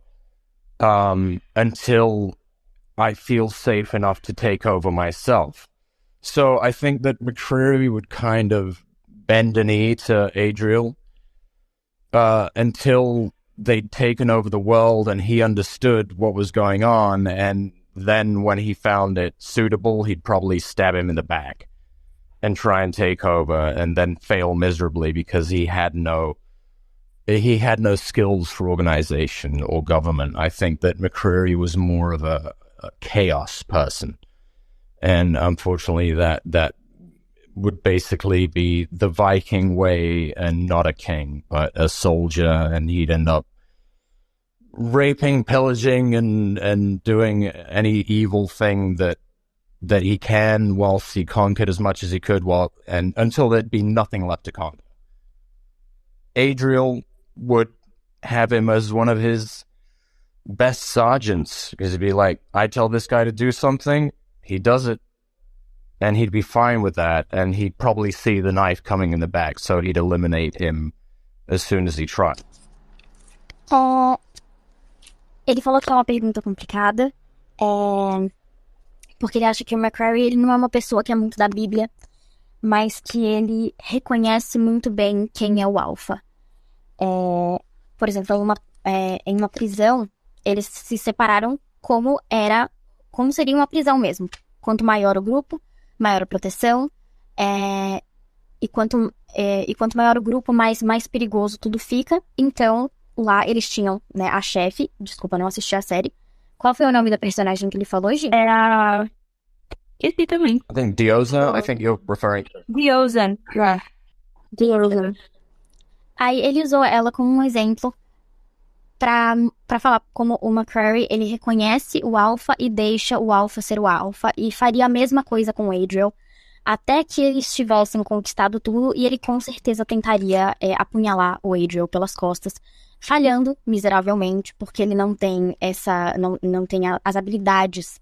until I feel safe enough to take over myself. So I think that McCreary would kind of bend a knee to Adriel until they'd taken over the world and he understood what was going on, and then when he found it suitable, he'd probably stab him in the back and try and take over, and then fail miserably because he had no skills for organization or government. I think that McCreary was more of a chaos person, and unfortunately that would basically be the Viking way, and not a king but a soldier, and he'd end up raping, pillaging, and doing any evil thing that he can, whilst he conquered as much as he could, and until there'd be nothing left to conquer. Adriel would have him as one of his best sergeants, because he'd be like, I tell this guy to do something, he does it, and he'd be fine with that, and he'd probably see the knife coming in the back, so he'd eliminate him as soon as he tried. Ele falou que é uma pergunta complicada, porque ele acha que o McCreary, ele não é uma pessoa que é muito da Bíblia, mas que ele reconhece muito bem quem é o alfa. Por exemplo, em uma prisão, eles se separaram como seria uma prisão mesmo. Quanto maior o grupo, maior a proteção, e quanto maior o grupo, mais perigoso tudo fica. Então, lá eles tinham, né, a chefe, desculpa, não assisti a série. Qual foi o nome da personagem que ele falou, Gi? Esqueci também. I think Diosa, I think you're referring to. Diosa, yeah. Diosa. Aí ele usou ela como um exemplo pra falar como o McCrary, ele reconhece o alfa e deixa o alfa ser o alfa, e faria a mesma coisa com o Adriel, até que eles tivessem conquistado tudo, e ele com certeza tentaria apunhalar o Adriel pelas costas, falhando miseravelmente, porque ele não tem não tem as habilidades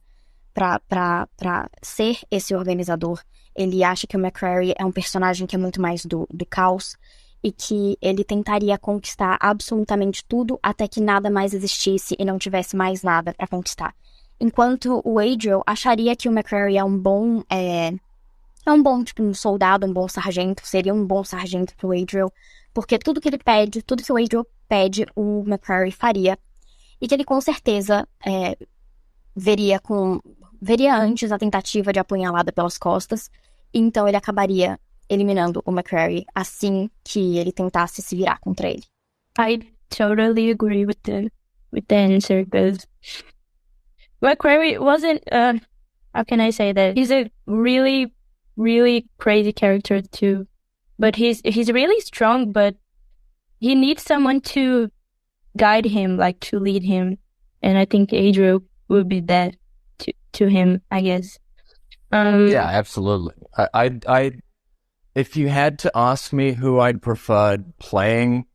pra ser esse organizador. Ele acha que o McCrary é um personagem que é muito mais do caos, e que ele tentaria conquistar absolutamente tudo até que nada mais existisse e não tivesse mais nada pra conquistar. Enquanto o Adriel acharia que o McCrary é um bom tipo, um soldado, um bom sargento, seria um bom sargento pro Adriel, porque tudo que ele pede, tudo que o Adriel pede, o McCrary faria, e que ele com certeza veria antes a tentativa de apunhalada pelas costas, então ele acabaria eliminando o McCrary assim que ele tentasse se virar contra ele. I totally agree with the answer, because McCrary wasn't, how can I say that? He's a really, really crazy character too, but he's really strong, but he needs someone to guide him, like to lead him, and I think Adriel would be that to him, I guess. Yeah, absolutely. I if you had to ask me who I'd preferred playing,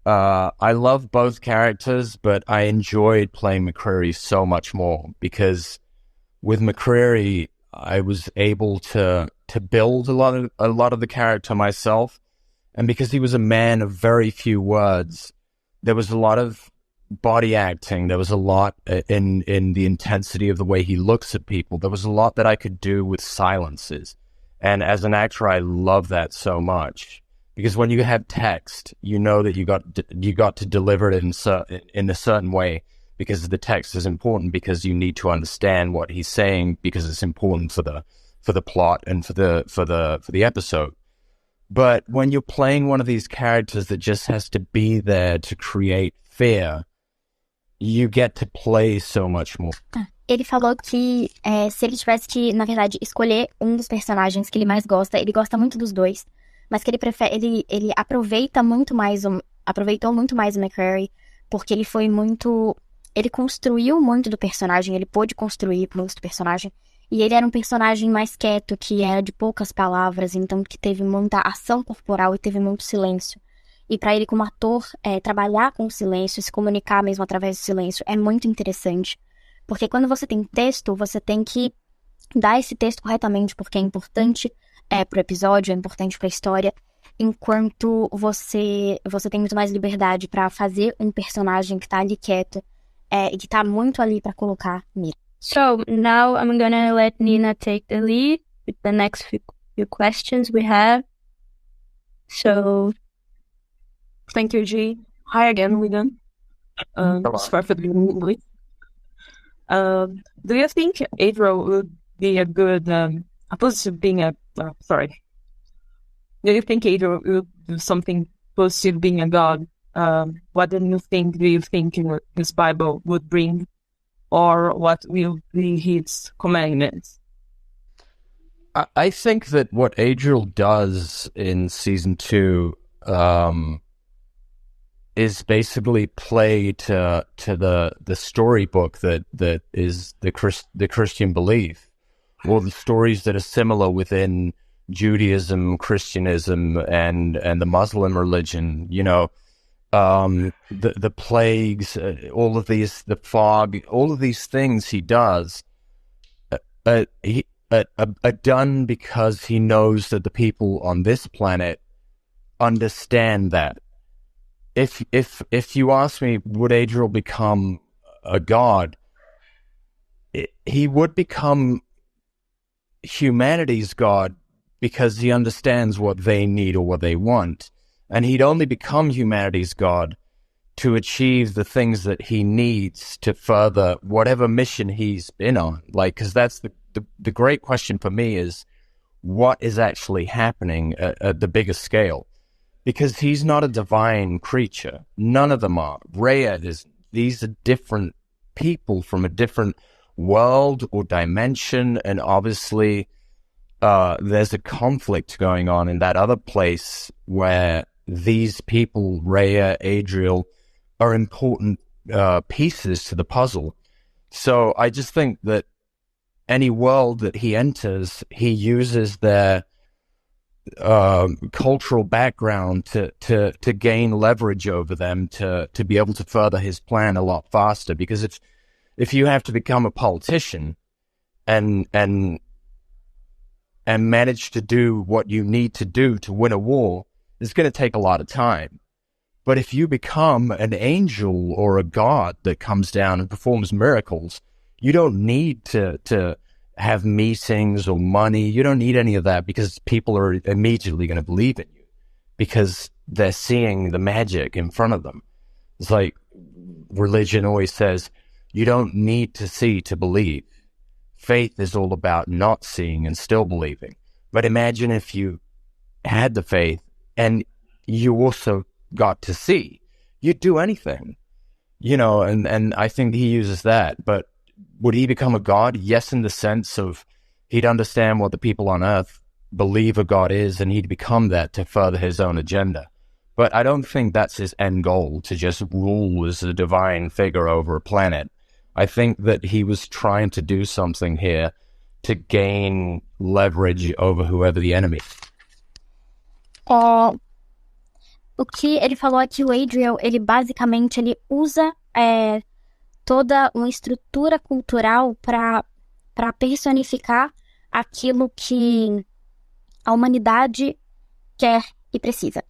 I love both characters, but I enjoyed playing McCreary so much more, because with McCreary, I was able to build a lot of the character myself, and because he was a man of very few words, there was a lot of body acting. There was a lot in the intensity of the way he looks at people. There was a lot that I could do with silences. And as an actor, I love that so much, because when you have text, you know that you got to deliver it in a certain way, because the text is important, because you need to understand what he's saying, because it's important for the plot and for the episode. But when you're playing one of these characters that just has to be there to create fear, you get to play so much more. Ele falou que se ele tivesse que, na verdade, escolher um dos personagens que ele mais gosta, ele gosta muito dos dois, mas que ele prefere, ele aproveitou muito mais o McCrary, porque ele construiu muito do personagem, ele pôde construir muito do personagem, e ele era um personagem mais quieto, que era de poucas palavras, então que teve muita ação corporal e teve muito silêncio. E para ele, como ator, trabalhar com o silêncio, se comunicar mesmo através do silêncio, é muito interessante. Porque quando você tem texto, você tem que dar esse texto corretamente, porque é importante pro episódio, é importante pra história, enquanto você tem muito mais liberdade pra fazer um personagem que tá ali quieto e que tá muito ali pra colocar mira. So now I'm gonna let Nina take the lead with the next few questions we have. So, thank you, G. Hi again, Wigan. Sorry for the English. Do you think Adriel would be a good, opposed to being do you think Adriel would do something positive being a god? What do you think his Bible would bring, or what will be his commandments? I think that what Adriel does in season 2, is basically play to the storybook that is the Christian belief, or the stories that are similar within Judaism, Christianism, and the Muslim religion. You know, the plagues, all of these, the fog, all of these things he does, are done because he knows that the people on this planet understand that. If you ask me, would Adriel become a god? He would become humanity's god, because he understands what they need or what they want. And he'd only become humanity's god to achieve the things that he needs to further whatever mission he's been on. Like, because that's the great question for me, is what is actually happening at the bigger scale. Because he's not a divine creature. None of them are. Rhea is. These are different people from a different world or dimension, and obviously there's a conflict going on in that other place where these people, Rhea, Adriel, are important pieces to the puzzle. So I just think that any world that he enters, he uses their cultural background to gain leverage over them to be able to further his plan a lot faster. Because if you have to become a politician and manage to do what you need to do to win a war, it's going to take a lot of time. But if you become an angel or a god that comes down and performs miracles, you don't need to have meetings or money. You don't need any of that, because people are immediately going to believe in you because they're seeing the magic in front of them. It's like religion always says, you don't need to see to believe. Faith is all about not seeing and still believing. But imagine if you had the faith and you also got to see. You'd do anything, and I think he uses that. But would he become a god? Yes, in the sense of he'd understand what the people on earth believe a god is, and he'd become that to further his own agenda. But I don't think that's his end goal, to just rule as a divine figure over a planet. I think that he was trying to do something here to gain leverage over whoever the enemy. O que ele falou é que o Adriel, ele basicamente ele usa toda uma estrutura cultural para personificar aquilo que a humanidade quer e precisa.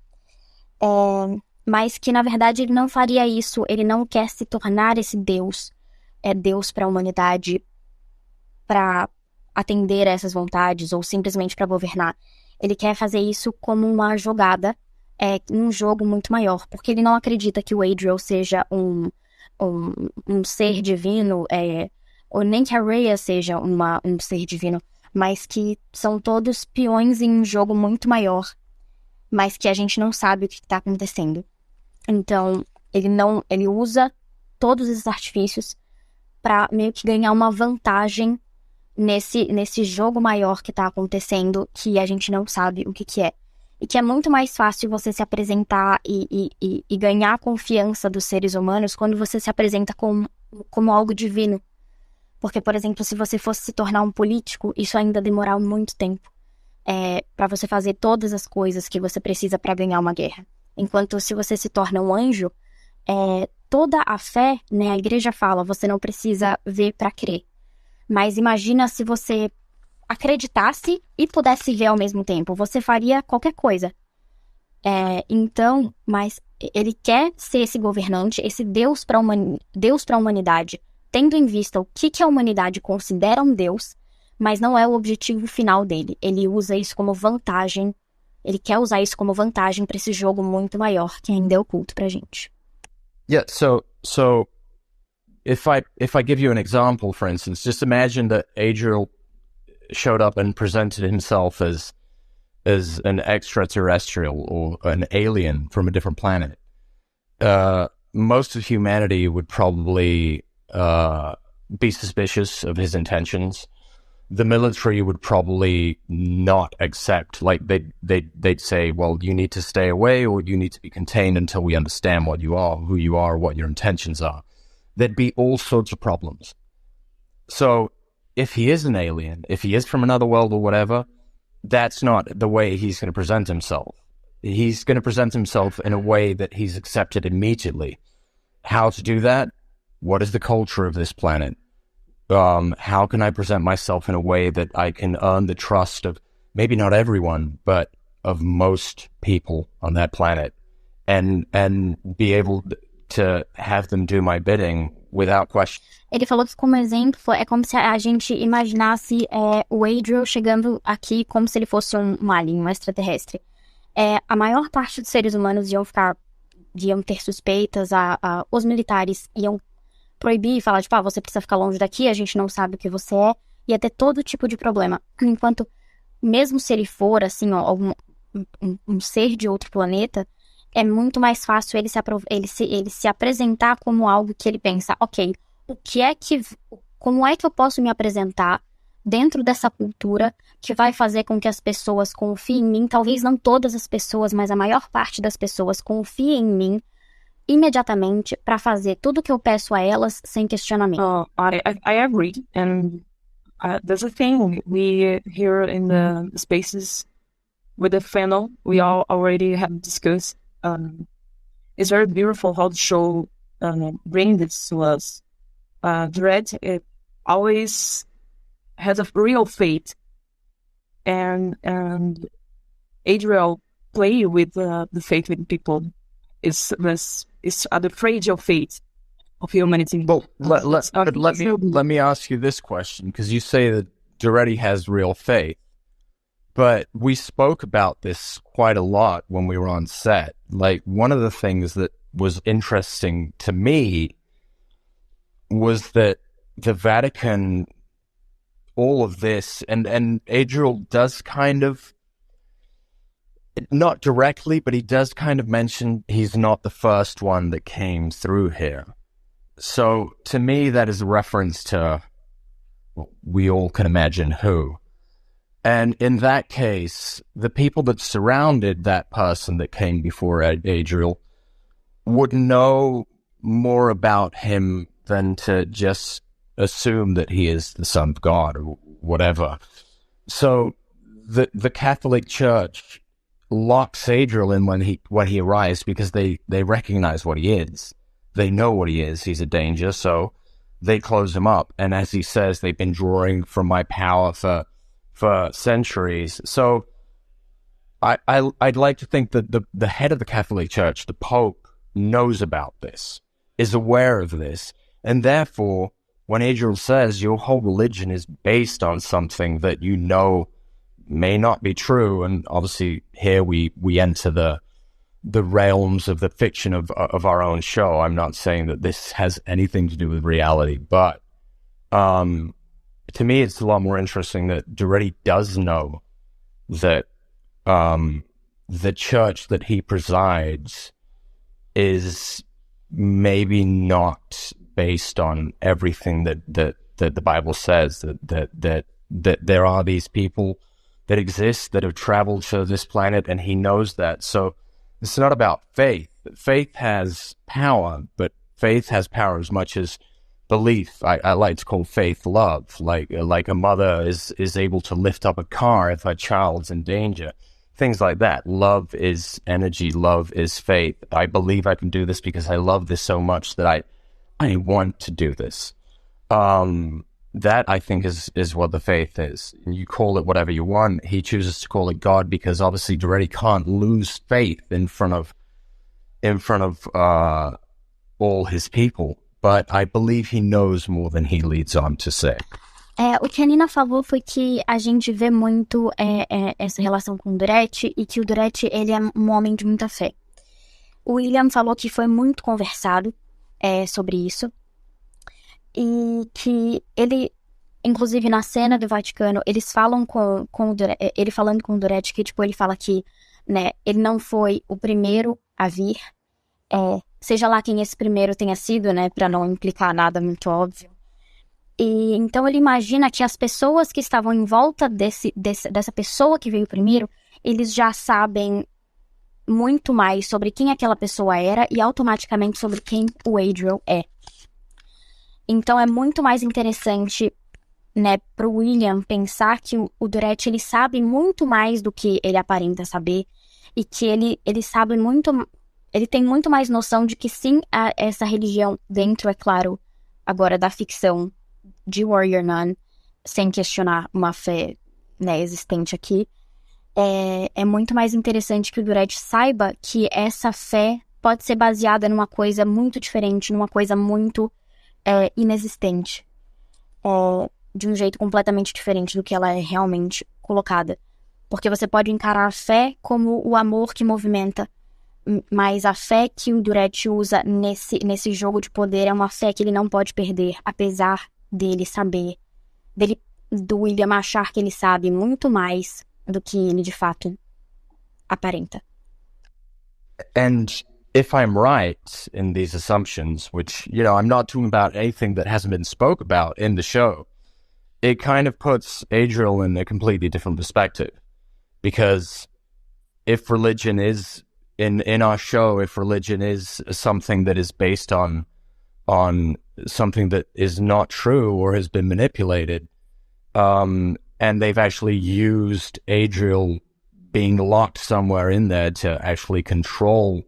Mas que, na verdade, ele não faria isso. Ele não quer se tornar esse Deus. Deus para a humanidade, para atender a essas vontades ou simplesmente para governar. Ele quer fazer isso como uma jogada, num jogo muito maior, porque ele não acredita que o Adriel seja um ser divino, ou nem que a Rhea seja um ser divino, mas que são todos peões em um jogo muito maior, mas que a gente não sabe o que está acontecendo. Então, ele usa todos esses artifícios para meio que ganhar uma vantagem nesse jogo maior que está acontecendo, que a gente não sabe o que é. E que é muito mais fácil você se apresentar e ganhar a confiança dos seres humanos quando você se apresenta como algo divino. Porque, por exemplo, se você fosse se tornar um político, isso ainda demorar muito tempo para você fazer todas as coisas que você precisa para ganhar uma guerra. Enquanto se você se torna um anjo, toda a fé, né, a igreja fala, você não precisa ver para crer. Mas imagina se você acreditasse e pudesse ver ao mesmo tempo. Você faria qualquer coisa. Então, mas ele quer ser esse governante, esse Deus para a humanidade, tendo em vista o que a humanidade considera um Deus, mas não é o objetivo final dele. Ele usa isso como vantagem. Ele quer usar isso como vantagem para esse jogo muito maior que ainda é oculto pra gente. Yeah, so if I give you an example, for instance, just imagine that Adriel showed up and presented himself as an extraterrestrial or an alien from a different planet. Most of humanity would probably be suspicious of his intentions. The military would probably not accept, like they'd say, well, you need to stay away or you need to be contained until we understand what you are, who you are, what your intentions are. There'd be all sorts of problems. So if he is an alien, if he is from another world or whatever, that's not the way he's going to present himself. He's going to present himself in a way that he's accepted immediately. How to do that? What is the culture of this planet? How can I present myself in a way that I can earn the trust of maybe not everyone, but of most people on that planet, and be able to have them do my bidding without question. Ele falou que, como exemplo, é como se a gente imaginasse o Adriel chegando aqui como se ele fosse um alien, um extraterrestre. A maior parte dos seres humanos iam ter suspeitas, os militares iam proibir e falar, tipo, você precisa ficar longe daqui, a gente não sabe o que você é, ia ter todo tipo de problema. Enquanto, mesmo se ele for, assim, um ser de outro planeta, é muito mais fácil ele se apresentar como algo que ele pensa, ok, como é que eu posso me apresentar dentro dessa cultura que vai fazer com que as pessoas confiem em mim, talvez não todas as pessoas, mas a maior parte das pessoas confiem em mim imediatamente para fazer tudo o que eu peço a elas sem questionamento. I agree, and there's a thing we here in the spaces with the funnel we all already have discussed. It's very beautiful how the show brings this to us. Dread, it always has a real faith, and Adriel play with the faith with people. It's the fragile faith of humanity. Well, let me ask you this question, because you say that Duretti has real faith, but we spoke about this quite a lot when we were on set. Like, one of the things that was interesting to me was that the Vatican, all of this, and Adriel does kind of, not directly, but he does kind of mention he's not the first one that came through here. So to me, that is a reference to, well, we all can imagine who. And in that case, the people that surrounded that person that came before Adriel would know more about him than to just assume that he is the Son of God or whatever. So the Catholic Church locks Adriel in when he arrives, because they recognize what he is. They know what he is. He's a danger, so they close him up. And as he says, they've been drawing from my power for centuries. So I'd like to think that the head of the Catholic Church, the Pope, knows about this, is aware of this, and therefore, when Adriel says your whole religion is based on something that you know may not be true, and obviously here we enter the realms of the fiction of our own show. I'm not saying that this has anything to do with reality, but to me it's a lot more interesting that Duretti does know that the church that he presides is maybe not based on everything that the Bible says, that there are these people that exist that have traveled to this planet, and he knows that. So it's not about faith. Faith has power, but faith has power as much as belief. I like to call faith love. Like a mother is able to lift up a car if her child's in danger. Things like that. Love is energy. Love is faith. I believe I can do this because I love this so much that I want to do this. That, I think, is what the faith is. You call it whatever you want. He chooses to call it God because obviously Duretti can't lose faith in front of all his people. But I believe he knows more than he leads on to say. O que a Nina falou foi que a gente vê muito essa relação com o Duretti, e que o Duretti, ele é um homem de muita fé. O William falou que foi muito conversado sobre isso, e que ele, inclusive na cena do Vaticano, eles falam com o Duretti, ele falando com o Duretti, que tipo, ele fala que, né, ele não foi o primeiro a vir, seja lá quem esse primeiro tenha sido, né, para não implicar nada muito óbvio. E então ele imagina que as pessoas que estavam em volta dessa pessoa que veio primeiro, eles já sabem muito mais sobre quem aquela pessoa era e automaticamente sobre quem o Adriel é. Então é muito mais interessante, né, pro William pensar que o Duretti, ele sabe muito mais do que ele aparenta saber, e que ele sabe muito, ele tem muito mais noção de que sim, há essa religião dentro, é claro, agora da ficção de Warrior Nun, sem questionar uma fé, né, existente aqui. É muito mais interessante que o Duretti saiba que essa fé pode ser baseada numa coisa muito diferente, numa coisa muito inexistente, de um jeito completamente diferente do que ela é realmente colocada. Porque você pode encarar a fé como o amor que movimenta, mas a fé que o Duretti usa nesse jogo de poder é uma fé que ele não pode perder, apesar dele saber, do William achar que ele sabe muito mais do que ele de fato aparenta. And if I'm right in these assumptions, which, you know, I'm not talking about anything that hasn't been spoke about in the show, it kind of puts Adriel in a completely different perspective. Because if religion is in our show, if religion is something that is based on something that is not true or has been manipulated, and they've actually used Adriel being locked somewhere in there to actually control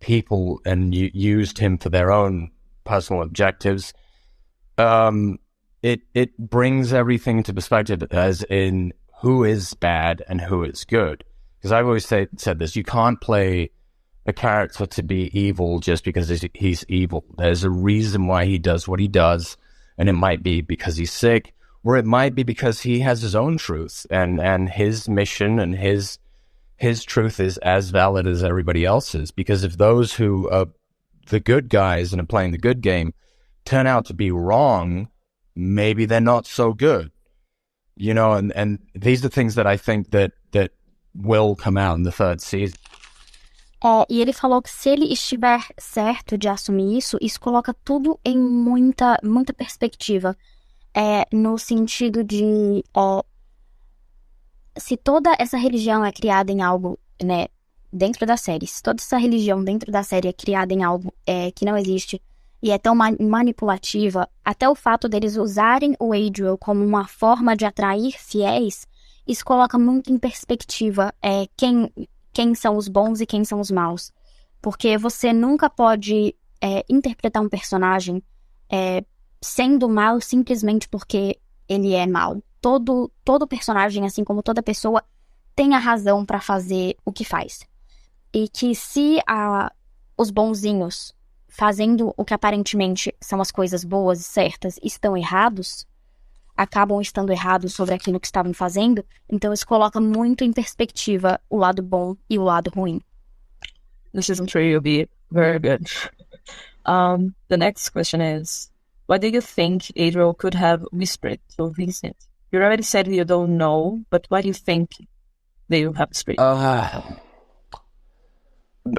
people and used him for their own personal objectives, it brings everything into perspective, as in who is bad and who is good. Because I've always said this, you can't play a character to be evil just because he's evil. There's a reason why he does what he does, and it might be because he's sick, or it might be because he has his own truth, and his mission and his truth is as valid as everybody else's. Because if those who are the good guys and are playing the good game turn out to be wrong, maybe they're not so good. You know, and these are things that I think that will come out in the third season. E ele falou que se ele estiver certo de assumir isso coloca tudo em muita perspectiva. No sentido de... se toda essa religião é criada em algo, né, dentro da série, se toda essa religião dentro da série é criada em algo que não existe e é tão manipulativa, até o fato deles usarem o Adriel como uma forma de atrair fiéis, isso coloca muito em perspectiva quem são os bons e quem são os maus. Porque você nunca pode interpretar um personagem sendo mal simplesmente porque ele é mal. Todo personagem, assim como toda pessoa, tem a razão para fazer o que faz. E que se os bonzinhos, fazendo o que aparentemente são as coisas boas e certas, estão errados, acabam estando errados sobre aquilo que estavam fazendo, então isso coloca muito em perspectiva o lado bom e o lado ruim. The season 3 will be very good. The next question is, what do you think Adriel could have whispered to Vincent? You already said you don't know, but what do you think they will have whispered?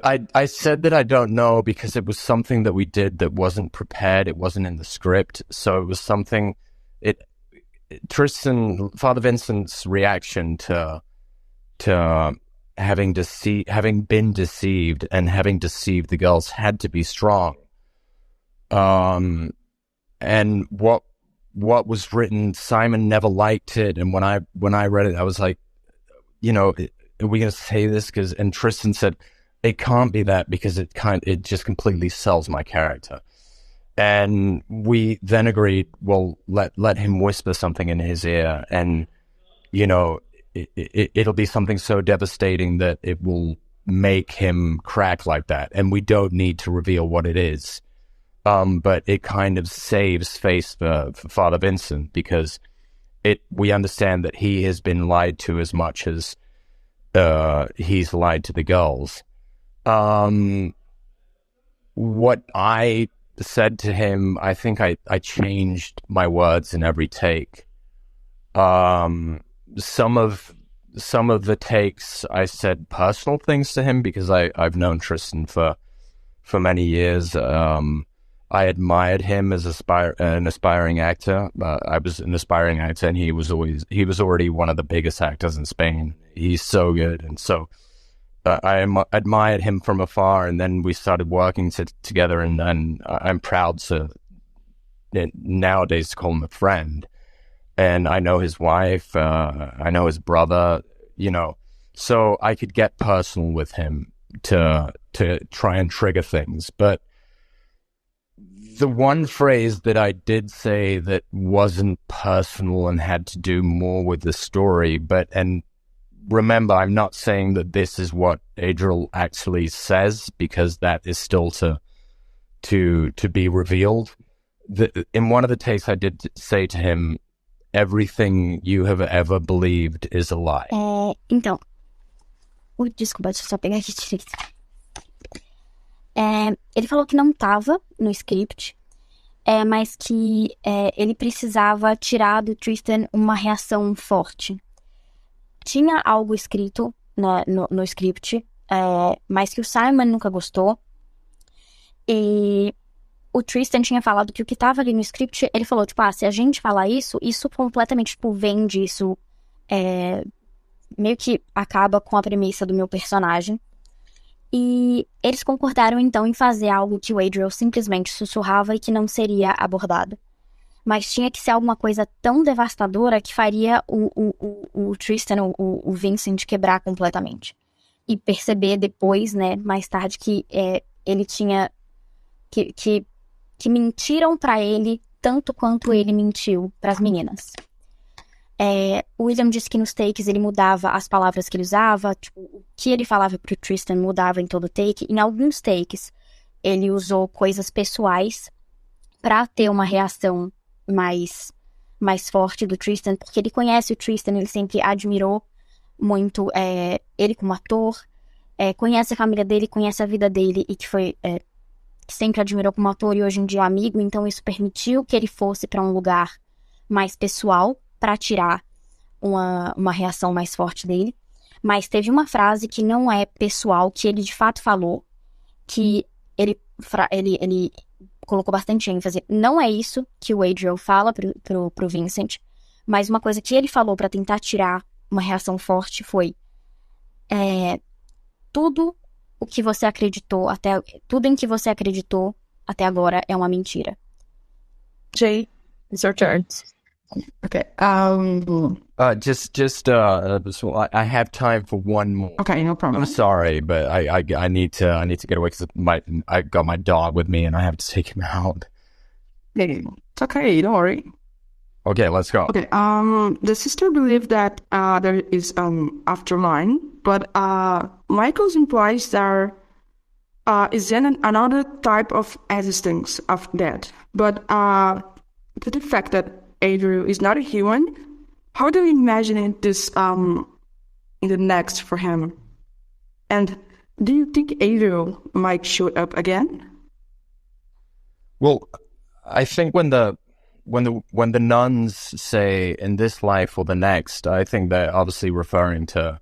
I said that I don't know because it was something that we did that wasn't prepared. It wasn't in the script. So it was something... Father Vincent's reaction to having been deceived and having deceived the girls had to be strong. And what was written, Simon never liked it. And when I read it, I was like, you know, are we going to say this? And Tristan said, it can't be that because it just completely sells my character. And we then agreed, well, let him whisper something in his ear, and, you know, it'll be something so devastating that it will make him crack like that. And we don't need to reveal what it is. But it kind of saves face for Father Vincent, because we understand that he has been lied to as much as he's lied to the girls. What I said to him, I think I changed my words in every take. Some of the takes I said personal things to him because I've known Tristan for many years. I admired him as an aspiring actor. I was an aspiring actor, and he was already one of the biggest actors in Spain. He's so good, and so I admired him from afar, and then we started working together, and I'm proud to nowadays to call him a friend. And I know his wife, I know his brother, you know, so I could get personal with him to try and trigger things. But the one phrase that I did say that wasn't personal and had to do more with the story, and remember, I'm not saying that this is what Adriel actually says, because that is still to be revealed. In one of the takes, I did say to him, everything you have ever believed is a lie. Então, desculpa, deixa eu só pegar aqui direito. Ele falou que não estava no script, mas que ele precisava tirar do Tristan uma reação forte. Tinha algo escrito no script, mas que o Simon nunca gostou. E o Tristan tinha falado que o que estava ali no script, ele falou, tipo, se a gente falar isso completamente, tipo, vende, isso meio que acaba com a premissa do meu personagem. E eles concordaram então em fazer algo que o Adriel simplesmente sussurrava e que não seria abordado. Mas tinha que ser alguma coisa tão devastadora que faria o Tristan, o Vincent, quebrar completamente. E perceber depois, né, mais tarde, que ele tinha... Que mentiram pra ele tanto quanto ele mentiu pras meninas. O William disse que nos takes ele mudava as palavras que ele usava, tipo, o que ele falava pro Tristan mudava em todo take. Em alguns takes, ele usou coisas pessoais pra ter uma reação mais forte do Tristan, porque ele conhece o Tristan, ele sempre admirou muito ele como ator, conhece a família dele, conhece a vida dele, e que sempre admirou como ator e hoje em dia é amigo, então isso permitiu que ele fosse pra um lugar mais pessoal, pra tirar uma reação mais forte dele. Mas teve uma frase que não é pessoal, que ele de fato falou, que ele colocou bastante ênfase. Não é isso que o Adriel fala pro Vincent, mas uma coisa que ele falou pra tentar tirar uma reação forte foi tudo em que você acreditou até agora é uma mentira. Jay, it's your turn. Okay. So I have time for one more. Okay, no problem. I'm sorry, but I need to get away because I got my dog with me and I have to take him out. It's okay, don't worry. Okay, let's go. Okay, the sister believed that there is afterlife, but Michael's implies there is another type of existence of death. But to the fact that Adriel is not a human, how do you imagine this in the next for him? And do you think Adriel might show up again? Well, I think when the nuns say in this life or the next, I think they're obviously referring to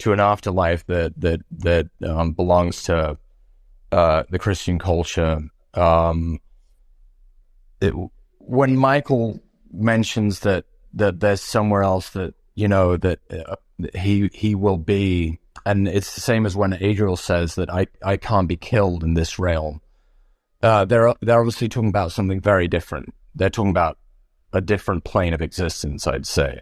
an afterlife that belongs to the Christian culture. When Michael mentions that there's somewhere else that that he will be, and it's the same as when Adriel says that I can't be killed in this realm. They're obviously talking about something very different. They're talking about a different plane of existence, I'd say.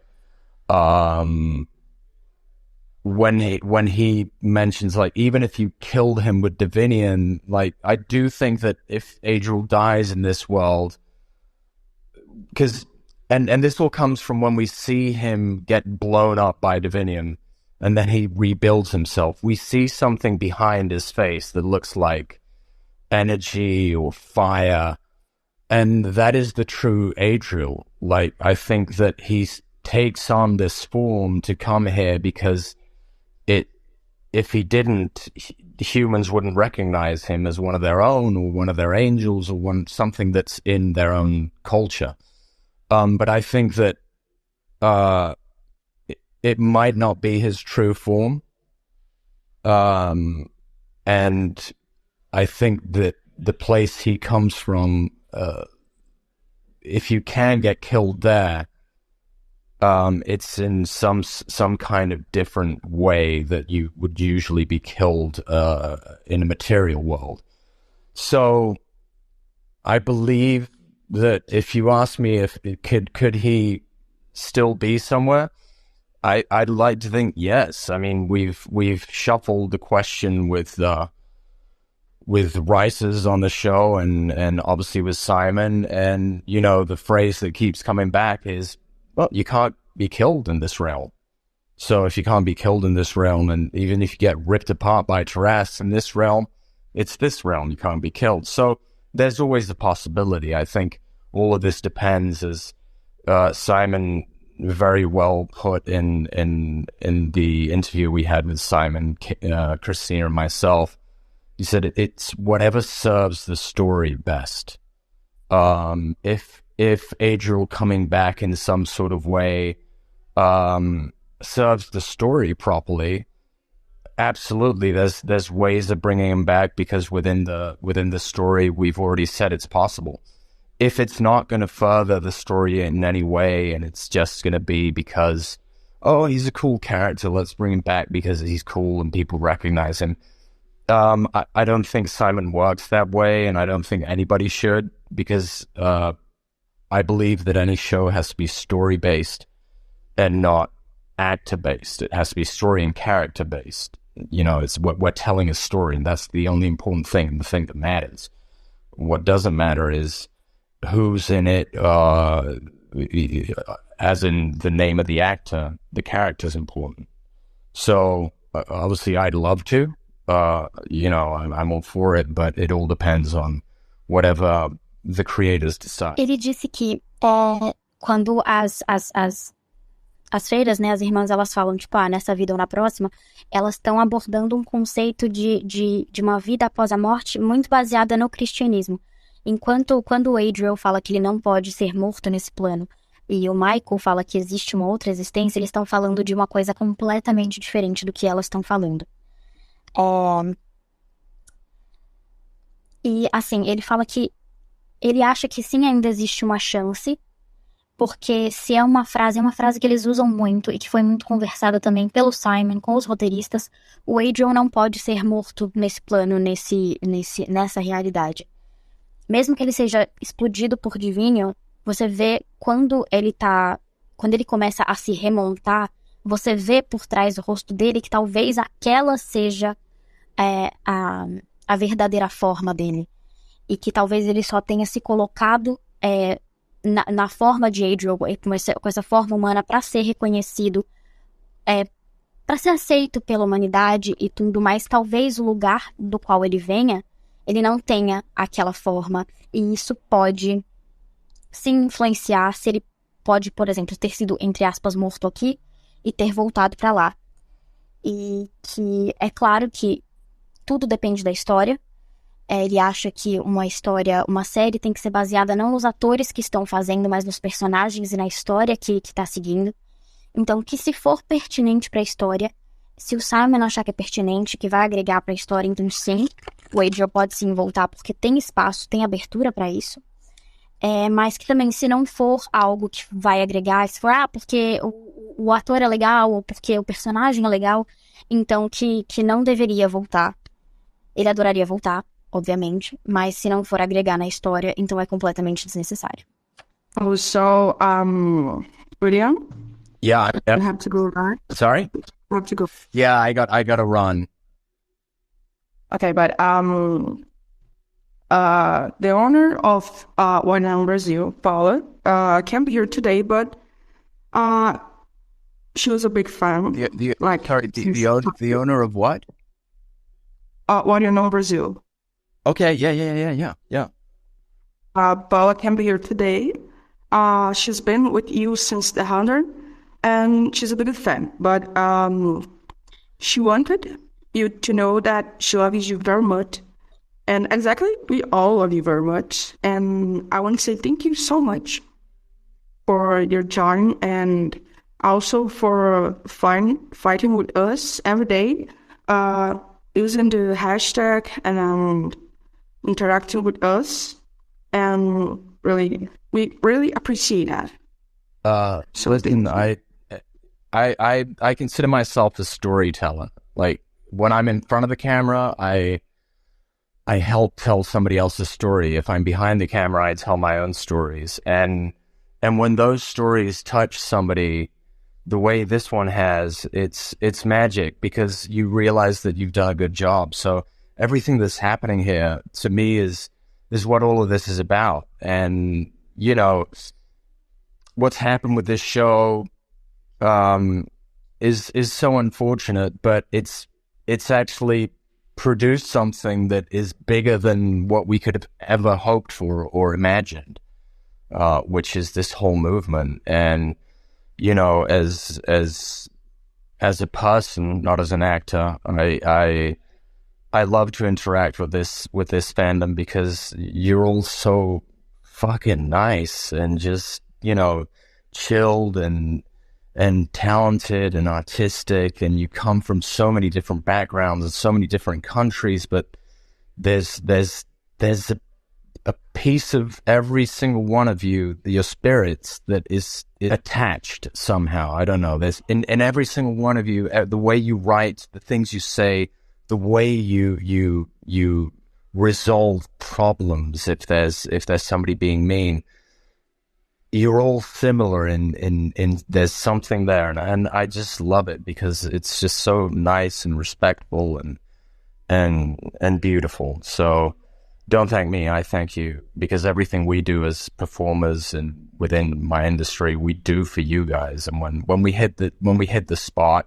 When he mentions, like, even if you killed him with Divinian, like, I do think that if Adriel dies in this world, because and this all comes from when we see him get blown up by Divinian, and then he rebuilds himself. We see something behind his face that looks like energy or fire. And that is the true Adriel. Like, I think that he takes on this form to come here because if he didn't, humans wouldn't recognize him as one of their own or one of their angels or something that's in their own culture. But I think that it might not be his true form. And I think that the place he comes from, if you can get killed there, it's in some kind of different way that you would usually be killed in a material world. So I believe that if you ask me if could he still be somewhere, I'd like to think yes. I mean, we've shuffled the question with Rice's on the show and obviously with Simon, and the phrase that keeps coming back is, well, you can't be killed in this realm. So if you can't be killed in this realm, and even if you get ripped apart by Taras in this realm, it's this realm you can't be killed. So there's always the possibility. I think all of this depends, as Simon very well put in the interview we had with Simon, Christina, and myself. He said it's whatever serves the story best. If Adriel coming back in some sort of way serves the story properly, absolutely, there's ways of bringing him back, because within the story we've already said it's possible. If it's not going to further the story in any way, and it's just going to be because, oh, he's a cool character, let's bring him back because he's cool and people recognize him, I don't think Simon works that way, and I don't think anybody should, because I believe that any show has to be story-based and not actor-based. It has to be story and character-based. You know, it's what we're telling a story, and that's the only important thing, and the thing that matters. What doesn't matter is who's in it, as in the name of the actor. The character's important. So, obviously, I'd love to. You know, I'm all for it, but it all depends on whatever the creators decide. Ele disse que quando as freiras, né, as irmãs, elas falam, tipo, nessa vida ou na próxima, elas estão abordando um conceito de uma vida após a morte muito baseada no cristianismo. Enquanto quando o Adriel fala que ele não pode ser morto nesse plano, e o Michael fala que existe uma outra existência, eles estão falando de uma coisa completamente diferente do que elas estão falando. E, assim, ele fala que ele acha que sim, ainda existe uma chance, porque se é uma frase que eles usam muito e que foi muito conversada também pelo Simon com os roteiristas. O Adriel não pode ser morto nesse plano, nessa realidade. Mesmo que ele seja explodido por Divinion, você vê quando ele começa a se remontar, você vê por trás do rosto dele que talvez aquela seja a verdadeira forma dele. E que talvez ele só tenha se colocado na forma de Adriel, com essa forma humana, para ser reconhecido, para ser aceito pela humanidade e tudo, mas talvez o lugar do qual ele venha, ele não tenha aquela forma, e isso pode se influenciar se ele pode, por exemplo, ter sido, entre aspas, morto aqui e ter voltado para lá. E que é claro que tudo depende da história. Ele acha que uma série tem que ser baseada não nos atores que estão fazendo, mas nos personagens e na história que está seguindo. Então, que se for pertinente para a história, se o Simon achar que é pertinente, que vai agregar para a história, então sim, o Adriel pode sim voltar, porque tem espaço, tem abertura para isso. Mas que também, se não for algo que vai agregar, se for, porque o ator é legal, ou porque o personagem é legal, então que não deveria voltar. Ele adoraria voltar, obviamente, mas se não for agregar na história, então é completamente desnecessário. Oh, so, William? Yeah, I have to go, right? Sorry? I have to go. Yeah, I got to run. Okay, but the owner of Warrior Nun BRASIL, Paula, can't be here today, but she was a big fan. The owner of what? Warrior Nun BRASIL. Okay, yeah. Paula can't be here today. She's been with you since the 100, and she's a big fan. But she wanted you to know that she loves you very much. And exactly, we all love you very much. And I want to say thank you so much for your time and also for fighting with us every day, using the hashtag and interacting with us. And really, we really appreciate that. So listen, I consider myself a storyteller. Like, when I'm in front of the camera, I help tell somebody else's story. If I'm behind the camera, I tell my own stories. And when those stories touch somebody the way this one has, it's magic, because you realize that you've done a good job. So everything that's happening here, to me, is what all of this is about. And, you know, what's happened with this show is so unfortunate, but it's actually produced something that is bigger than what we could have ever hoped for or imagined, which is this whole movement. And, you know, as a person, not as an actor, I love to interact with this fandom, because you're all so fucking nice and just, you know, chilled and talented and artistic, and you come from so many different backgrounds and so many different countries, but there's a piece of every single one of you, your spirits, that is attached somehow. I don't know. There's in every single one of you, the way you write, the things you say, the way you resolve problems if there's somebody being mean. You're all similar in there's something there, and I just love it because it's just so nice and respectful and beautiful. So don't thank me, I thank you, because everything we do as performers and within my industry, we do for you guys. And when we hit the spot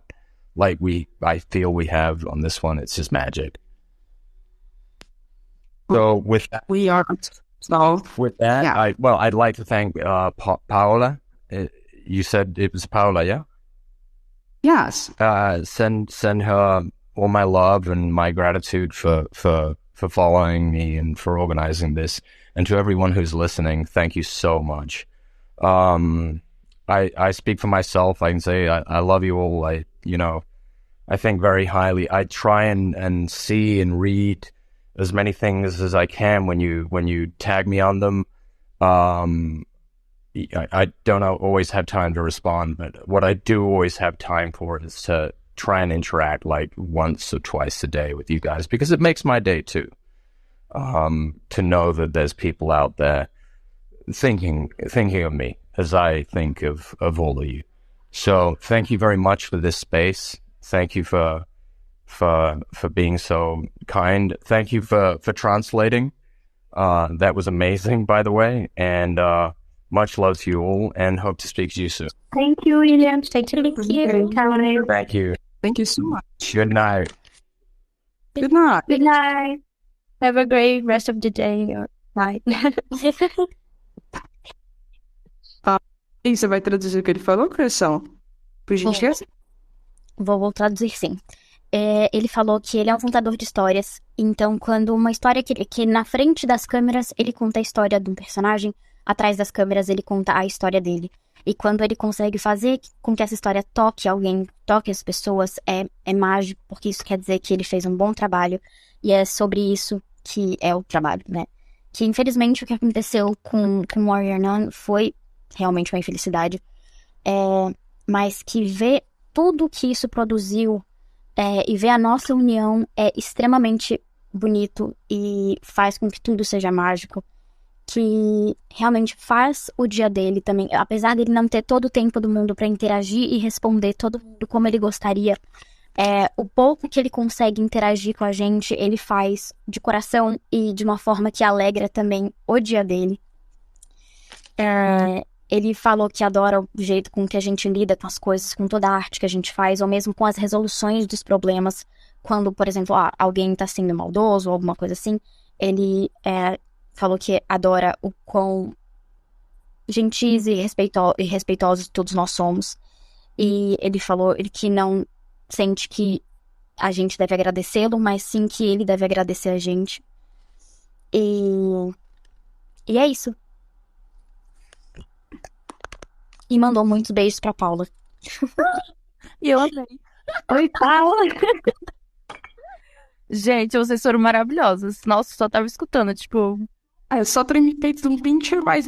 like I feel we have on this one, it's just magic. So with that, We are. So, with that, yeah. I'd like to thank Paola. You said it was Paola, yeah? Yes. Send her all my love and my gratitude for following me and for organizing this. And to everyone who's listening, thank you so much. I speak for myself. I can say I love you all. I think very highly. I try and see and read as many things as I can when you tag me on them. I don't always have time to respond, but what I do always have time for is to try and interact like once or twice a day with you guys, because it makes my day too. To know that there's people out there thinking of me as I think of all of you. So thank you very much for this space. Thank you for being so kind. Thank you for translating. That was amazing, by the way. And much love to you all, and hope to speak to you soon. Thank you, William. Thank you, Caroline. Thank you. Thank you so much. Good night. Good night. Good night. Have a great rest of the day or night. E você vai traduzir o que ele falou, Cressão? Por gentileza? Vou traduzir sim. Ele falou que ele é um contador de histórias, então quando uma história que na frente das câmeras ele conta a história de um personagem, atrás das câmeras ele conta a história dele. E quando ele consegue fazer com que essa história toque alguém, toque as pessoas, é mágico, porque isso quer dizer que ele fez um bom trabalho, e é sobre isso que é o trabalho, né? Que infelizmente o que aconteceu com Warrior Nun foi realmente uma infelicidade, mas que ver tudo que isso produziu e ver a nossa união é extremamente bonito e faz com que tudo seja mágico, que realmente faz o dia dele também, apesar dele não ter todo o tempo do mundo para interagir e responder todo mundo como ele gostaria, o pouco que ele consegue interagir com a gente, ele faz de coração e de uma forma que alegra também o dia dele. Ele falou que adora o jeito com que a gente lida com as coisas, com toda a arte que a gente faz, ou mesmo com as resoluções dos problemas. Quando, por exemplo, alguém está sendo maldoso ou alguma coisa assim, ele falou que adora o quão gentis e respeitosos todos nós somos. E ele falou que não sente que a gente deve agradecê-lo, mas sim que ele deve agradecer a gente. E é isso. E mandou muitos beijos pra Paula. E eu amei. Oi, Paula! Gente, vocês foram maravilhosos. Nossa, só tava escutando, tipo... Eu só tremi peito um pincher, mas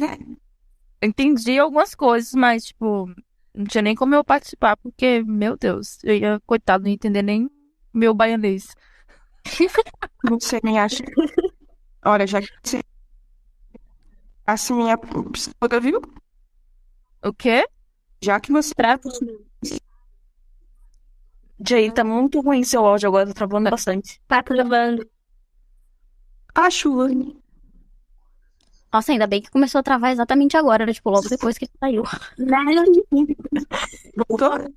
Entendi algumas coisas, mas, tipo... Não tinha nem como eu participar, porque, meu Deus, eu ia, coitado, não ia entender nem meu baianês. Você me acha. Olha, já que você. Assim, minha psicóloga, viu? O quê? Já que você. Jay, tá muito ruim seu áudio agora, tá travando bastante. Tá travando. Acho. Nossa, ainda bem que começou a travar exatamente agora, né? Tipo, logo depois que ele saiu. Voltou?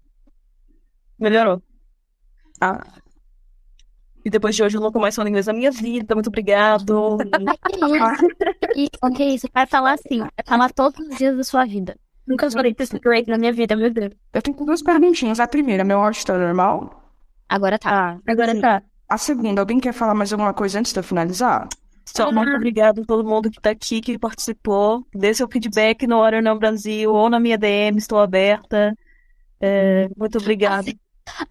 Melhorou. Ah. E depois de hoje eu nunca mais falo inglês na minha vida. Muito obrigado. O que é isso? Vai falar assim, vai falar todos os dias da sua vida. Nunca falei isso na minha vida, meu Deus. Eu tenho duas perguntinhas. A primeira, meu áudio tá normal? Agora tá. Agora tá. A segunda, alguém quer falar mais alguma coisa antes de eu finalizar? Só muito obrigado a todo mundo que tá aqui, que participou. Dê seu feedback no Warrior Nun Brasil ou na minha DM, estou aberta. Muito obrigada.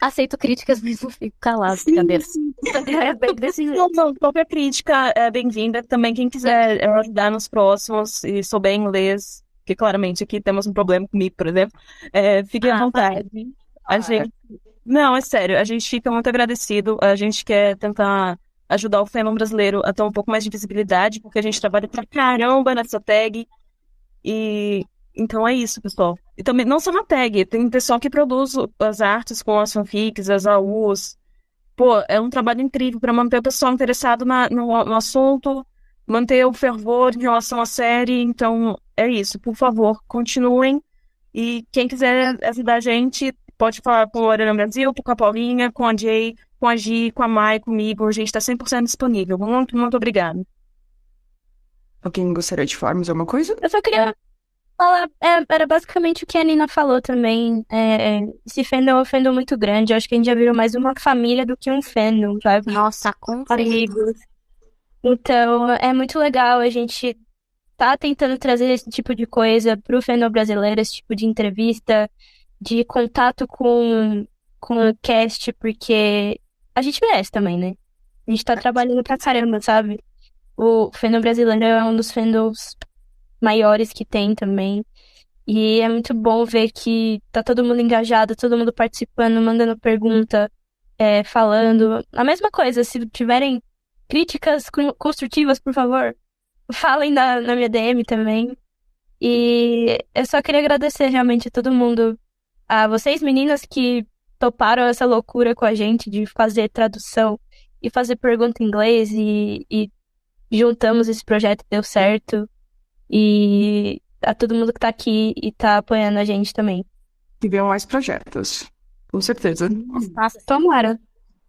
Aceito críticas, mas não fico calado, brincadeira. Não, qualquer crítica é bem-vinda. Também quem quiser ajudar nos próximos e souber inglês, que claramente aqui temos um problema comigo, por exemplo, fique à vontade. A gente Não, é sério, a gente fica muito agradecido, a gente quer tentar ajudar o fandom brasileiro a ter um pouco mais de visibilidade, porque a gente trabalha pra caramba nessa tag, e então é isso, pessoal. E também, não só na tag, tem pessoal que produz as artes com as fanfics, as AUs. Pô, é um trabalho incrível para manter o pessoal interessado no assunto, manter o fervor em relação à série. Então, é isso. Por favor, continuem. E quem quiser ajudar a gente, pode falar com o Warrior Nun Brasil, com a Paulinha, com a Jay, com a Gi, com a Mai, comigo. A gente está 100% disponível. Muito, muito obrigada. Alguém gostaria de falar mais alguma coisa? Eu só queria falar, era basicamente o que a Nina falou também. Esse fandom é um fandom muito grande. Eu acho que a gente já virou mais uma família do que um fandom, sabe? Nossa, com Amigos. Então, é muito legal a gente tá tentando trazer esse tipo de coisa pro fandom brasileiro, esse tipo de entrevista, de contato com o cast, porque a gente merece também, né? A gente tá trabalhando pra caramba, sabe? O fandom brasileiro é um dos fandoms maiores que tem também. E é muito bom ver que tá todo mundo engajado, todo mundo participando, mandando pergunta, falando. A mesma coisa, se tiverem críticas construtivas, por favor, falem na minha DM também. E eu só queria agradecer realmente a todo mundo, a vocês meninas que toparam essa loucura com a gente de fazer tradução e fazer pergunta em inglês e juntamos esse projeto e deu certo. E a todo mundo que tá aqui e tá apoiando a gente também. Que venham mais projetos. Com certeza. Nossa, tomara.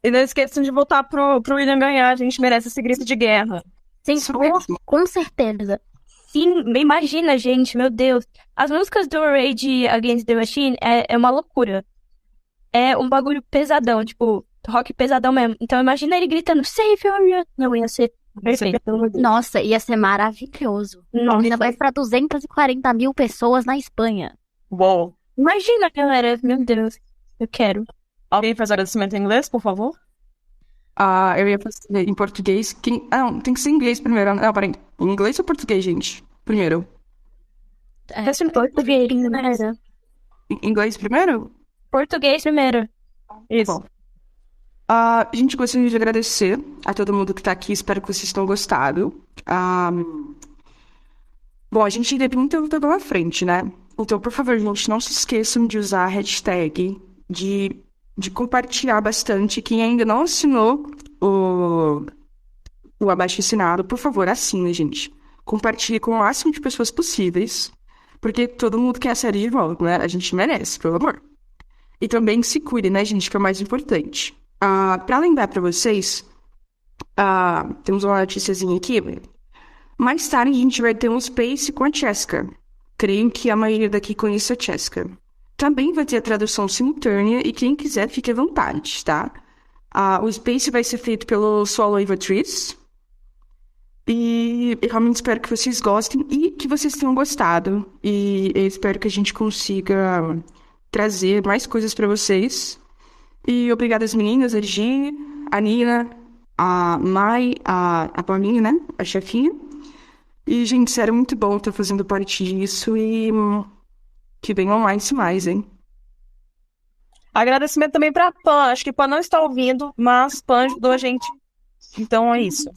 E não esqueçam de voltar pro William ganhar. A gente merece esse grito de guerra. Sim, Isso mesmo. com certeza. Sim, imagina, gente, meu Deus. As músicas do Rage Against the Machine é uma loucura. É um bagulho pesadão, tipo, rock pesadão mesmo. Então imagina ele gritando, Save Warrior. Não, ia ser perfeito, pelo amor de Deus. Nossa, ia ser maravilhoso. Nossa. Ainda mais pra 240 mil pessoas na Espanha. Bom, Imagina, galera, meu Deus. Eu quero. alguém faz agradecimento em inglês, por favor? Eu ia fazer em português. Não, tem que ser em inglês primeiro. Não, peraí. Em inglês ou português, gente? Primeiro. Esse português primeiro. Em inglês primeiro? Português primeiro. Isso. Bom. A gente gostaria de agradecer a todo mundo que tá aqui. Espero que vocês tenham gostado. Bom, a gente ainda tem muita luta pela frente, né? Então, por favor, gente, não se esqueçam de usar a hashtag, de compartilhar bastante. Quem ainda não assinou o abaixo-assinado, por favor, assine, gente. Compartilhe com o máximo de pessoas possíveis, porque todo mundo quer a série de volta, né? A gente merece, pelo amor. E também se cuide, né, gente, que é o mais importante. Pra lembrar pra vocês, temos uma noticiazinha aqui. Mais tarde a gente vai ter um space com a Cheska. Creio que a maioria daqui conhece a Cheska. Também vai ter a tradução simultânea e quem quiser fique à vontade, tá? O space vai ser feito pelo Swallow Trees. E eu realmente espero que vocês gostem e que vocês tenham gostado. E eu espero que a gente consiga trazer mais coisas pra vocês. E obrigada às meninas, a Gi, a Nina, a Mai, a Paulinha, né? A chefinha. E, gente, sério, muito bom estar fazendo parte disso e que venham mais, hein? Agradecimento também pra Pan. Acho que Pan não está ouvindo, mas Pan ajudou a gente. Então é isso.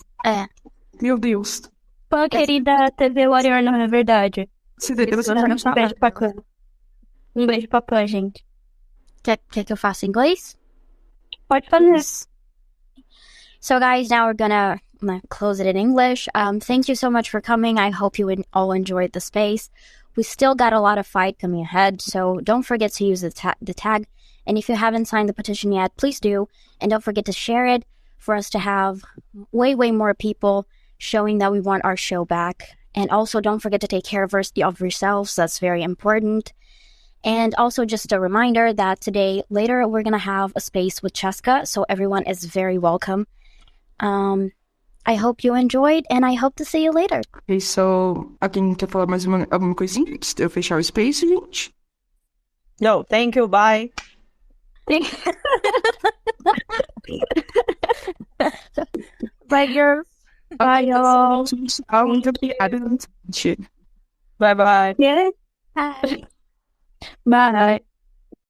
Meu Deus. Pô, querida TV Warrior Nun, é verdade. Se Deus Um beijo pra Pan. Um beijo pra Pan, gente. Quer que eu faça em inglês? Pode fazer. So guys, now we're gonna close it in English. Thank you so much for coming. I hope you all enjoyed the space. We still got a lot of fight coming ahead, so don't forget to use the tag. And if you haven't signed the petition yet, please do. And don't forget to share it for us to have way more people showing that we want our show back. And also don't forget to take care of yourselves. That's very important. And also just a reminder that later we're going to have a space with Cheska, so everyone is very welcome. I hope you enjoyed, and I hope to see you later. Ok, so, alguém quer falar mais alguma coisinha antes de eu fechar o space, gente? No, thank you, bye. Bye, girls. Bye, y'all. Muito obrigada, gente. Bye, bye. Yeah. Bye. Bye.